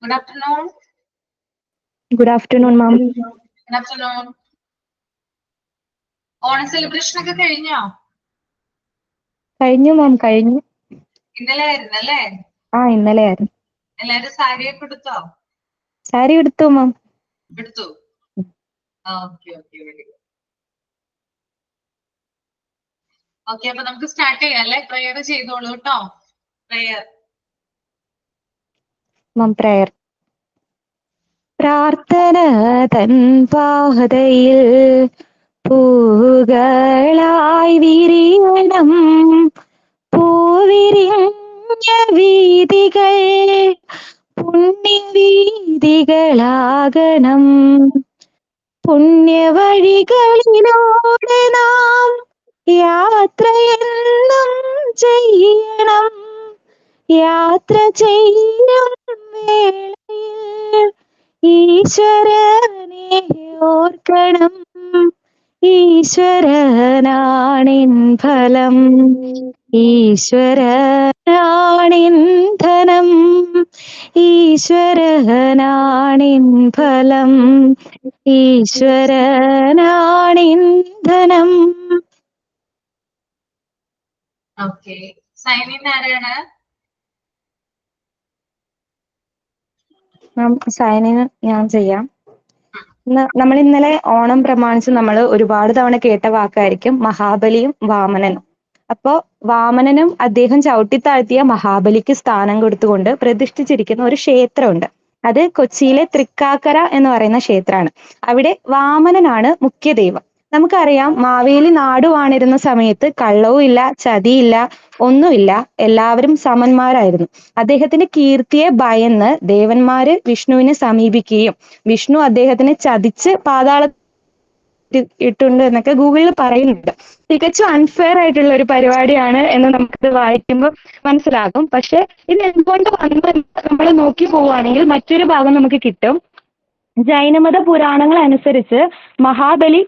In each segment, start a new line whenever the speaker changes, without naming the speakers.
Good afternoon.
Good afternoon, ma'am.
Good afternoon. Onam celebration ഒക്കെ കഴിഞ്ഞോ?
കഴിഞ്ഞു മാം, കഴിഞ്ഞു.
ഇന്നലെ ആയിരുന്നു അല്ലേ?
ഇന്നലെ ആയിരുന്നു.
എല്ലാരും സാരിയൊക്കെ എടുത്തോ?
സാരി എടുത്തു മാം.
എടുത്തു. Okay okay, very good. Okay, അപ്പൊ നമുക്ക് സ്റ്റാർട്ട് ചെയ്യാം അല്ലേ? പ്രെയർ ചെയ്തോളൂ കേട്ടോ. പ്രെയർ.
മാം, പ്രയർ. പ്രാർത്ഥന തൻ പാതയിൽ പൂവുകളായി വിരിയണം, പൂവിരിഞ്ഞ വീതികൾ പുണ്യവീതികളാകണം. പുണ്യവഴികളിലൂടെ നാം യാത്രയെന്നും ചെയ്യണം. യാത്ര ചെയ്യും വേളയിൽ ഈശ്വരനെ ഓർക്കണം. ഈശ്വരനാണിൻ ഫലം, ഈശ്വരനാണിൻ ധനം, ഈശ്വരനാണിൻ ഫലം, ഈശ്വരനാണിൻ ധനം.
ഓക്കെ, സൈൻ ഇൻ ആരാണ്?
മാം, സൈനിന് ഞാൻ ചെയ്യാം. നമ്മൾ ഇന്നലെ ഓണം പ്രമാണിച്ച് നമ്മൾ ഒരുപാട് തവണ കേട്ട വാക്കായിരിക്കും മഹാബലിയും വാമനനും. അപ്പോ വാമനനും അദ്ദേഹം ചവിട്ടിത്താഴ്ത്തിയ മഹാബലിക്ക് സ്ഥാനം കൊടുത്തുകൊണ്ട് പ്രതിഷ്ഠിച്ചിരിക്കുന്ന ഒരു ക്ഷേത്രമുണ്ട്. അത് കൊച്ചിയിലെ തൃക്കാക്കര എന്ന് പറയുന്ന ക്ഷേത്രമാണ്. അവിടെ വാമനനാണ് മുഖ്യ ദൈവം. നമുക്കറിയാം, മാവേലി നാടുവാണിരുന്ന സമയത്ത് കള്ളവും ഇല്ല, ചതിയില്ല, ഒന്നുമില്ല. എല്ലാവരും സമന്മാരായിരുന്നു. അദ്ദേഹത്തിന്റെ കീർത്തിയെ ഭയന്ന് ദേവന്മാര് വിഷ്ണുവിനെ സമീപിക്കുകയും വിഷ്ണു അദ്ദേഹത്തിനെ ചതിച്ച് ഇട്ടുണ്ട് എന്നൊക്കെ ഗൂഗിളിൽ പറയുന്നുണ്ട്. തികച്ചും അൺഫെയർ ആയിട്ടുള്ള ഒരു പരിപാടിയാണ് എന്ന് നമുക്കിത് വായിക്കുമ്പോൾ മനസ്സിലാകും. പക്ഷെ ഇത് എന്തുകൊണ്ട് വന്നു നമ്മൾ നോക്കി പോവുകയാണെങ്കിൽ മറ്റൊരു ഭാഗം നമുക്ക് കിട്ടും. ജൈനമത പുരാണങ്ങൾ അനുസരിച്ച് മഹാബലി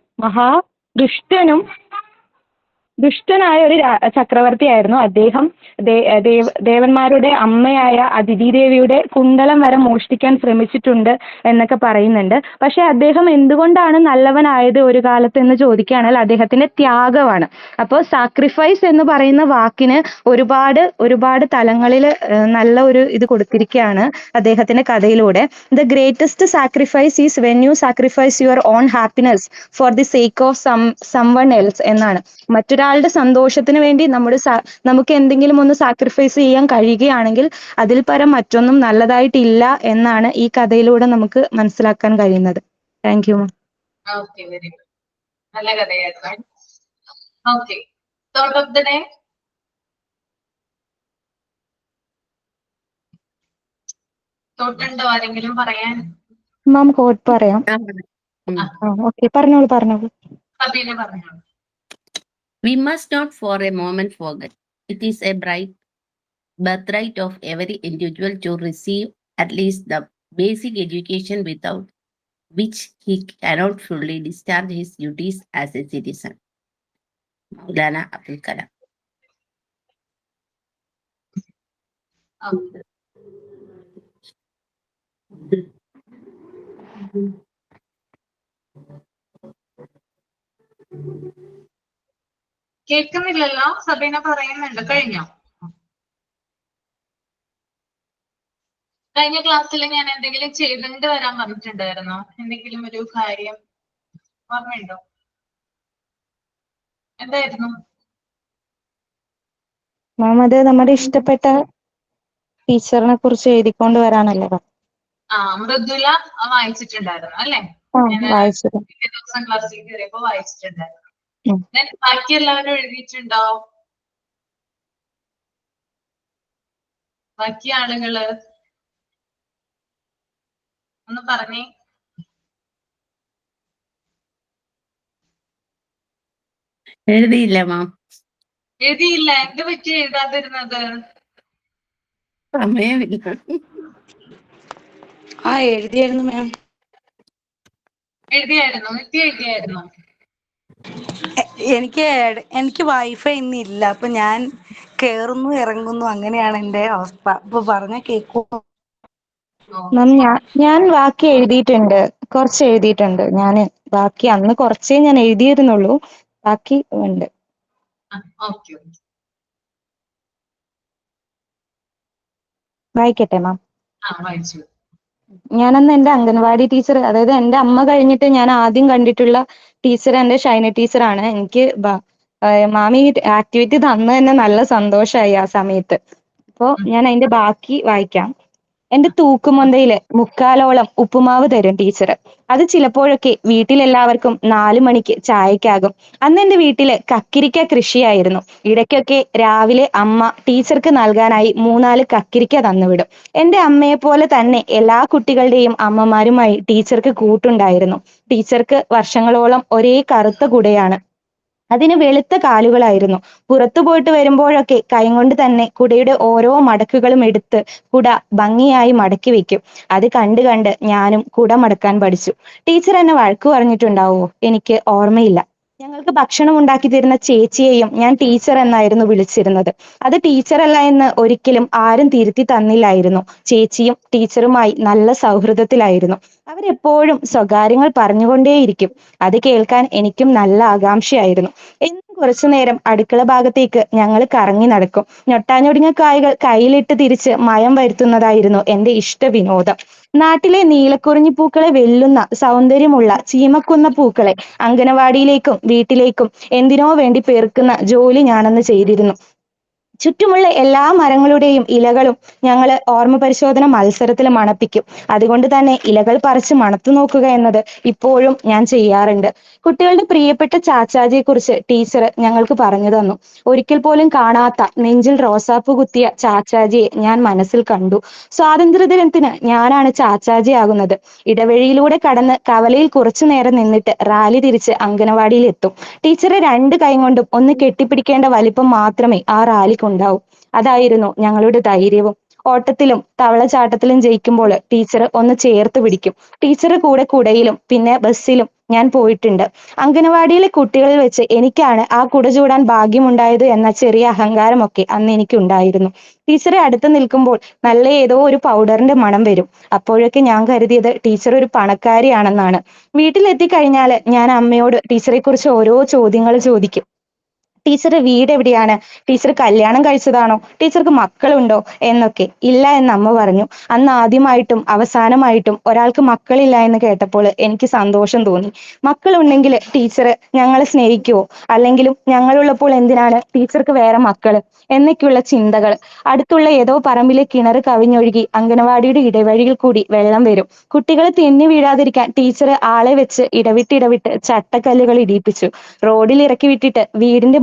ദുഷ്ടനായ ഒരു ചക്രവർത്തിയായിരുന്നു. അദ്ദേഹം ദേവന്മാരുടെ അമ്മയായ അതിഥി ദേവിയുടെ കുണ്ടലം വരെ മോഷ്ടിക്കാൻ ശ്രമിച്ചിട്ടുണ്ട് എന്നൊക്കെ പറയുന്നുണ്ട്. പക്ഷെ അദ്ദേഹം എന്തുകൊണ്ടാണ് നല്ലവനായത് ഒരു കാലത്ത് എന്ന് ചോദിക്കുകയാണെങ്കിൽ അദ്ദേഹത്തിന്റെ ത്യാഗമാണ്. അപ്പോൾ സാക്രിഫൈസ് എന്ന് പറയുന്ന വാക്കിന് ഒരുപാട് തലങ്ങളിൽ നല്ല ഒരു ഇത് കൊടുത്തിരിക്കുകയാണ് അദ്ദേഹത്തിന്റെ കഥയിലൂടെ. The greatest sacrifice is when you sacrifice your own happiness for the sake of someone else എന്നാണ്. മറ്റൊരാളുടെ സന്തോഷത്തിന് വേണ്ടി നമുക്ക് എന്തെങ്കിലും ഒന്ന് സാക്രിഫൈസ് ചെയ്യാൻ കഴിയുകയാണെങ്കിൽ അതിൽ പരം മറ്റൊന്നും നല്ലതായിട്ടില്ല എന്നാണ് ഈ കഥയിലൂടെ നമുക്ക് മനസ്സിലാക്കാൻ കഴിയുന്നത്. Thank you.
Okay, very good. നല്ല കഥയായിരുന്നു. Okay, thought of the day. തോട്ടുണ്ടോ ആരെങ്കിലും പറയാൻ?
മാം, കോട്ട് പറയാം. ഓക്കെ, പറഞ്ഞോളൂ.
സബീന പറഞ്ഞോളൂ.
We must not for a moment forget. It is a bright birthright of every individual to receive at least the basic education without which he cannot fully discharge his duties as a citizen. Maulana Abdul Kalam.
Okay. കേൾക്കുന്നില്ലല്ലോ, സബീന പറയുന്നുണ്ട്. കഴിഞ്ഞോ? കഴിഞ്ഞ ക്ലാസ്സിൽ ഞാൻ എന്തെങ്കിലും ചെയ്തിട്ട് വരാൻ പറഞ്ഞിട്ടുണ്ടായിരുന്നോ? എന്തെങ്കിലും ഒരു കാര്യം ഓർമ്മയുണ്ടോ? എന്തായിരുന്നു?
മാം, അത് നമ്മുടെ ഇഷ്ടപ്പെട്ട ടീച്ചറിനെ കുറിച്ച് എഴുതിക്കൊണ്ട് വരാനല്ലേ?
മൃദുല വായിച്ചിട്ടുണ്ടായിരുന്നു അല്ലേ?
വായിച്ചത്
പിറ്റേ ദിവസം ക്ലാസ്സിൽ കയറിയപ്പോ വായിച്ചിട്ടുണ്ടായിരുന്നു. ബാക്കി എല്ലാവരും എഴുതിയിട്ടുണ്ടോ? ബാക്കി ആളുകള് ഒന്ന് പറഞ്ഞേ.
എഴുതിയില്ല മാം.
എഴുതിയില്ല? എന്ത് പറ്റി എഴുതാതിരുന്നത്?
സമയമില്ല.
എഴുതിയായിരുന്നു മാം.
എഴുതിയായിരുന്നു? നിത്യ എഴുതിയായിരുന്നു?
എനിക്ക് വൈഫൈ ഇന്നില്ല, അപ്പൊ ഞാൻ കേറുന്നു ഇറങ്ങുന്നു, അങ്ങനെയാണ് എന്റെ അവസ്ഥ. അപ്പൊ പറഞ്ഞ കേൾക്കും.
ഓ,
മാം ഞാൻ ബാക്കി എഴുതിയിട്ടുണ്ട്. കുറച്ച് എഴുതിയിട്ടുണ്ട്. ഞാൻ ബാക്കി അന്ന് കുറച്ചേ ഞാൻ എഴുതിയിരുന്നുള്ളൂ. ബാക്കി ഉണ്ട്.
ഓക്കെ.
വായിക്കട്ടെ മാം?
വായിച്ചു.
ഞാനന്ന് എന്റെ അംഗൻവാടി ടീച്ചർ, അതായത് എന്റെ അമ്മ കഴിഞ്ഞിട്ട് ഞാൻ ആദ്യം കണ്ടിട്ടുള്ള ടീച്ചർ എന്റെ ഷൈന ടീച്ചറാണ്. എനിക്ക് മാം ഈ ആക്ടിവിറ്റി തന്ന തന്നെ നല്ല സന്തോഷമായി ആ സമയത്ത്. അപ്പോ ഞാൻ അതിന്റെ ബാക്കി വായിക്കാം. എന്റെ തൂക്കുമൊന്തയില് മുക്കാലോളം ഉപ്പുമാവ് തരും ടീച്ചർ. അത് ചിലപ്പോഴൊക്കെ വീട്ടിലെല്ലാവർക്കും 4 മണിക്ക് ചായക്കാകും. അന്ന് എന്റെ വീട്ടില് കക്കിരിക്ക കൃഷിയായിരുന്നു. ഇടയ്ക്കൊക്കെ രാവിലെ അമ്മ ടീച്ചർക്ക് നൽകാനായി 3-4 കക്കിരിക്ക തന്നുവിടും. എന്റെ അമ്മയെ പോലെ തന്നെ എല്ലാ കുട്ടികളുടെയും അമ്മമാരുമായി ടീച്ചർക്ക് കൂട്ടുണ്ടായിരുന്നു. ടീച്ചർക്ക് വർഷങ്ങളോളം ഒരേ കറുത്ത കുടയാണ്. അതിന് വെളുത്ത കാലുകളായിരുന്നു. പുറത്തു പോയിട്ട് വരുമ്പോഴൊക്കെ കൈകൊണ്ട് തന്നെ കുടയുടെ ഓരോ മടക്കുകളും എടുത്ത് കുട ഭംഗിയായി മടക്കി വെക്കും. അത് കണ്ട് കണ്ട് ഞാനും കുട മടക്കാൻ പഠിച്ചു. ടീച്ചർ എന്നെ വഴക്കു പറഞ്ഞിട്ടുണ്ടാവോ? എനിക്ക് ഓർമ്മയില്ല. ഞങ്ങൾക്ക് ഭക്ഷണം ഉണ്ടാക്കി തരുന്ന ചേച്ചിയെയും ഞാൻ ടീച്ചർ എന്നായിരുന്നു വിളിച്ചിരുന്നത്. അത് ടീച്ചറല്ല എന്ന് ഒരിക്കലും ആരും തിരുത്തി തന്നില്ലായിരുന്നു. ചേച്ചിയും ടീച്ചറുമായി നല്ല സൗഹൃദത്തിലായിരുന്നു. അവരെപ്പോഴും സ്വകാര്യങ്ങൾ പറഞ്ഞുകൊണ്ടേയിരിക്കും. അത് കേൾക്കാൻ എനിക്കും നല്ല ആകാംക്ഷയായിരുന്നു. എന്നും കുറച്ചു നേരം അടുക്കള ഭാഗത്തേക്ക് ഞങ്ങൾ കറങ്ങി നടക്കും. ഞൊട്ടാഞ്ഞൊടിഞ്ഞ കായ്കൾ കയ്യിലിട്ട് തിരിച്ച് മയം വരുത്തുന്നതായിരുന്നു എന്റെ ഇഷ്ട വിനോദം. നാട്ടിലെ നീലക്കുറിഞ്ഞി പൂക്കളെ വെല്ലുന്ന സൗന്ദര്യമുള്ള ചീമക്കുന്ന പൂക്കളെ അംഗനവാടിയിലേക്കും വീട്ടിലേക്കും എന്തിനോ വേണ്ടി പെറുക്കുന്ന ജോലി ഞാനന്ന് ചെയ്തിരുന്നു. ചുറ്റുമുള്ള എല്ലാ മരങ്ങളുടെയും ഇലകളും ഞങ്ങൾ ഓർമ്മ പരിശോധന മത്സരത്തിൽ മണപ്പിക്കും. അതുകൊണ്ട് തന്നെ ഇലകൾ പറിച്ച് മണത്തു നോക്കുക എന്നത് ഇപ്പോഴും ഞാൻ ചെയ്യാറുണ്ട്. കുട്ടികളുടെ പ്രിയപ്പെട്ട ചാച്ചാജിയെ കുറിച്ച് ടീച്ചർ ഞങ്ങൾക്ക് പറഞ്ഞു തന്നു. ഒരിക്കൽ പോലും കാണാത്ത നെഞ്ചിൽ റോസാപ്പൂ കുത്തിയ ചാച്ചാജിയെ ഞാൻ മനസ്സിൽ കണ്ടു. സ്വാതന്ത്ര്യദിനത്തിന് ഞാനാണ് ചാച്ചാജി ആകുന്നത്. ഇടവഴിയിലൂടെ കടന്ന് കവലയിൽ കുറച്ചു നേരം നിന്നിട്ട് റാലി തിരിച്ച് അംഗനവാടിയിൽ എത്തും. ടീച്ചറെ 2 കൈ കൊണ്ടും ഒന്ന് കെട്ടിപ്പിടിക്കേണ്ട വലിപ്പം മാത്രമേ ആ റാലിക്കുണ്ടാവൂ. അതായിരുന്നു ഞങ്ങളുടെ ധൈര്യവും. ഓട്ടത്തിലും തവളച്ചാട്ടത്തിലും ജയിക്കുമ്പോൾ ടീച്ചർ ഒന്ന് ചേർത്ത് പിടിക്കും. ടീച്ചറുടെ കൂടെ കുടയിലും പിന്നെ ബസ്സിലും ഞാൻ പോയിട്ടുണ്ട്. അംഗനവാടിയിലെ കുട്ടികളിൽ വെച്ച് എനിക്കാണ് ആ കുട ചൂടാൻ ഭാഗ്യമുണ്ടായത് എന്ന ചെറിയ അഹങ്കാരമൊക്കെ അന്ന് എനിക്കുണ്ടായിരുന്നു. ടീച്ചറെ അടുത്ത് നിൽക്കുമ്പോൾ നല്ല ഏതോ ഒരു പൗഡറിന്റെ മണം വരും. അപ്പോഴൊക്കെ ഞാൻ കരുതിയത് ടീച്ചർ ഒരു പണക്കാരിയാണെന്നാണ്. വീട്ടിലെത്തിക്കഴിഞ്ഞാൽ ഞാൻ അമ്മയോട് ടീച്ചറെ കുറിച്ച് ഓരോ ചോദ്യങ്ങൾ ചോദിക്കും. ടീച്ചറുടെ വീട് എവിടെയാണ്? ടീച്ചർ കല്യാണം കഴിച്ചതാണോ? ടീച്ചർക്ക് മക്കളുണ്ടോ? എന്നൊക്കെ. ഇല്ല എന്ന് അമ്മ പറഞ്ഞു. അന്ന് ആദ്യമായിട്ടും അവസാനമായിട്ടും ഒരാൾക്ക് മക്കളില്ല എന്ന് കേട്ടപ്പോൾ എനിക്ക് സന്തോഷം തോന്നി. മക്കളുണ്ടെങ്കിൽ ടീച്ചർ ഞങ്ങളെ സ്നേഹിക്കുവോ? അല്ലെങ്കിലും ഞങ്ങളുള്ളപ്പോൾ എന്തിനാണ് ടീച്ചർക്ക് വേറെ മക്കള് എന്നൊക്കെയുള്ള ചിന്തകൾ. അടുത്തുള്ള ഏതോ പറമ്പിലെ കിണർ കവിഞ്ഞൊഴുകി അംഗനവാടിയുടെ ഇടവഴിയിൽ കൂടി വെള്ളം വരും. കുട്ടികൾ തെന്നി വീഴാതിരിക്കാൻ ടീച്ചർ ആളെ വെച്ച് ഇടവിട്ട് ചട്ടക്കല്ലുകൾ ഇടിയിപ്പിച്ചു. റോഡിൽ ഇറക്കി വിട്ടിട്ട് വീടിന്റെ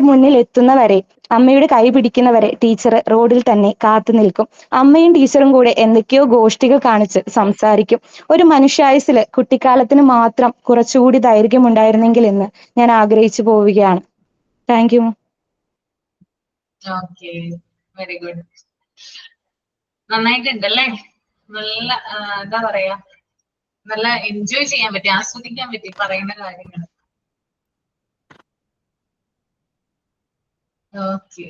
മുന്നിൽ എത്തുന്നവരെ, അമ്മയുടെ കൈ പിടിക്കുന്നവരെ ടീച്ചർ റോഡിൽ തന്നെ കാത്തു നിൽക്കും. അമ്മയും ടീച്ചറും കൂടെ എന്തൊക്കെയോ ഗോഷ്ഠികൾ കാണിച്ച് സംസാരിക്കും. ഒരു മനുഷ്യായുസ്സിൽ കുട്ടിക്കാലത്തിന് മാത്രം കുറച്ചുകൂടി ദൈർഘ്യമുണ്ടായിരുന്നെങ്കിൽ എന്ന് ഞാൻ ആഗ്രഹിച്ചു പോവുകയാണ്. Thank you.
Okay, very good. നന്നായിട്ടുണ്ടല്ലേ? നല്ല എന്താ പറയാ, നല്ല എൻജോയ് ചെയ്യാൻ പറ്റി, ആസ്വദിക്കാൻ പറ്റി പറയുന്ന കാര്യങ്ങൾ. ഓക്കെ,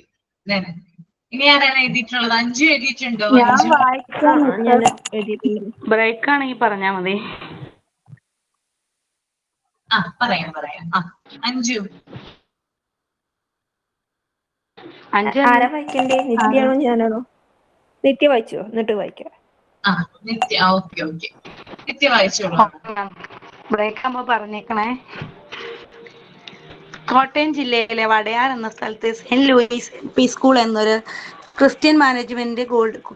ഇനി ആരാണ് എഴുതിയിട്ടുള്ളത്? അഞ്ജു എഴുതിയിട്ടുണ്ടോ?
ഞാൻ
അഞ്ജു,
വായിക്കാൻ
ബ്രേക്ക് ആണെങ്കിൽ പറഞ്ഞാ മതി.
പറയാം. അഞ്ജു.
ആരാ വായിക്കണ്ടേ? നിത്യാണോ ഞാനാണോ? നിത്യ വായിച്ചോ? എന്നിട്ട് വായിക്കാം.
നിത്യ. ഓക്കെ. നിത്യ വായിച്ചോളൂ.
ബ്രേക്ക് ആകുമ്പോ പറഞ്ഞേക്കണേ. കോട്ടയം ജില്ലയിലെ വടയാർ എന്ന സ്ഥലത്ത് സെന്റ് ലൂയിസ് LP സ്കൂൾ എന്നൊരു ക്രിസ്ത്യൻ മാനേജ്മെന്റ്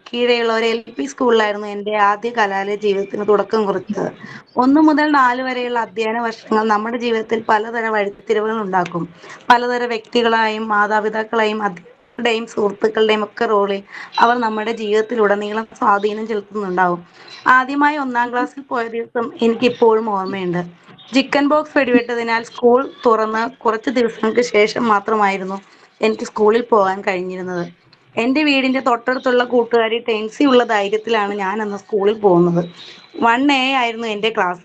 കീഴെയുള്ള ഒരു LP സ്കൂളിലായിരുന്നു എൻ്റെ ആദ്യ കലാലയ ജീവിതത്തിന് തുടക്കം കുറിച്ചത്. 1 മുതൽ 4 വരെയുള്ള അധ്യയന വർഷങ്ങൾ നമ്മുടെ ജീവിതത്തിൽ പലതര വഴിത്തിരിവുകൾ ഉണ്ടാക്കും. പലതര വ്യക്തികളായും മാതാപിതാക്കളായും അധ്യാപകരുടെയും സുഹൃത്തുക്കളുടെയും ഒക്കെ റോളിൽ അവർ നമ്മുടെ ജീവിതത്തിലുടനീളം സ്വാധീനം ചെലുത്തുന്നുണ്ടാവും. ആദ്യമായി 1-ാം ക്ലാസ്സിൽ പോയ ദിവസം എനിക്കിപ്പോഴും ഓർമ്മയുണ്ട്. ചിക്കൻ ബോക്സ് വെടിവെട്ടതിനാൽ സ്കൂൾ തുറന്ന് കുറച്ച് ദിവസങ്ങൾക്ക് ശേഷം മാത്രമായിരുന്നു എനിക്ക് സ്കൂളിൽ പോകാൻ കഴിഞ്ഞിരുന്നത്. എൻ്റെ വീടിൻ്റെ തൊട്ടടുത്തുള്ള കൂട്ടുകാരി ടെൻസി ഉള്ള ധൈര്യത്തിലാണ് ഞാൻ അന്ന് സ്കൂളിൽ പോകുന്നത്. 1A ആയിരുന്നു എൻ്റെ ക്ലാസ്.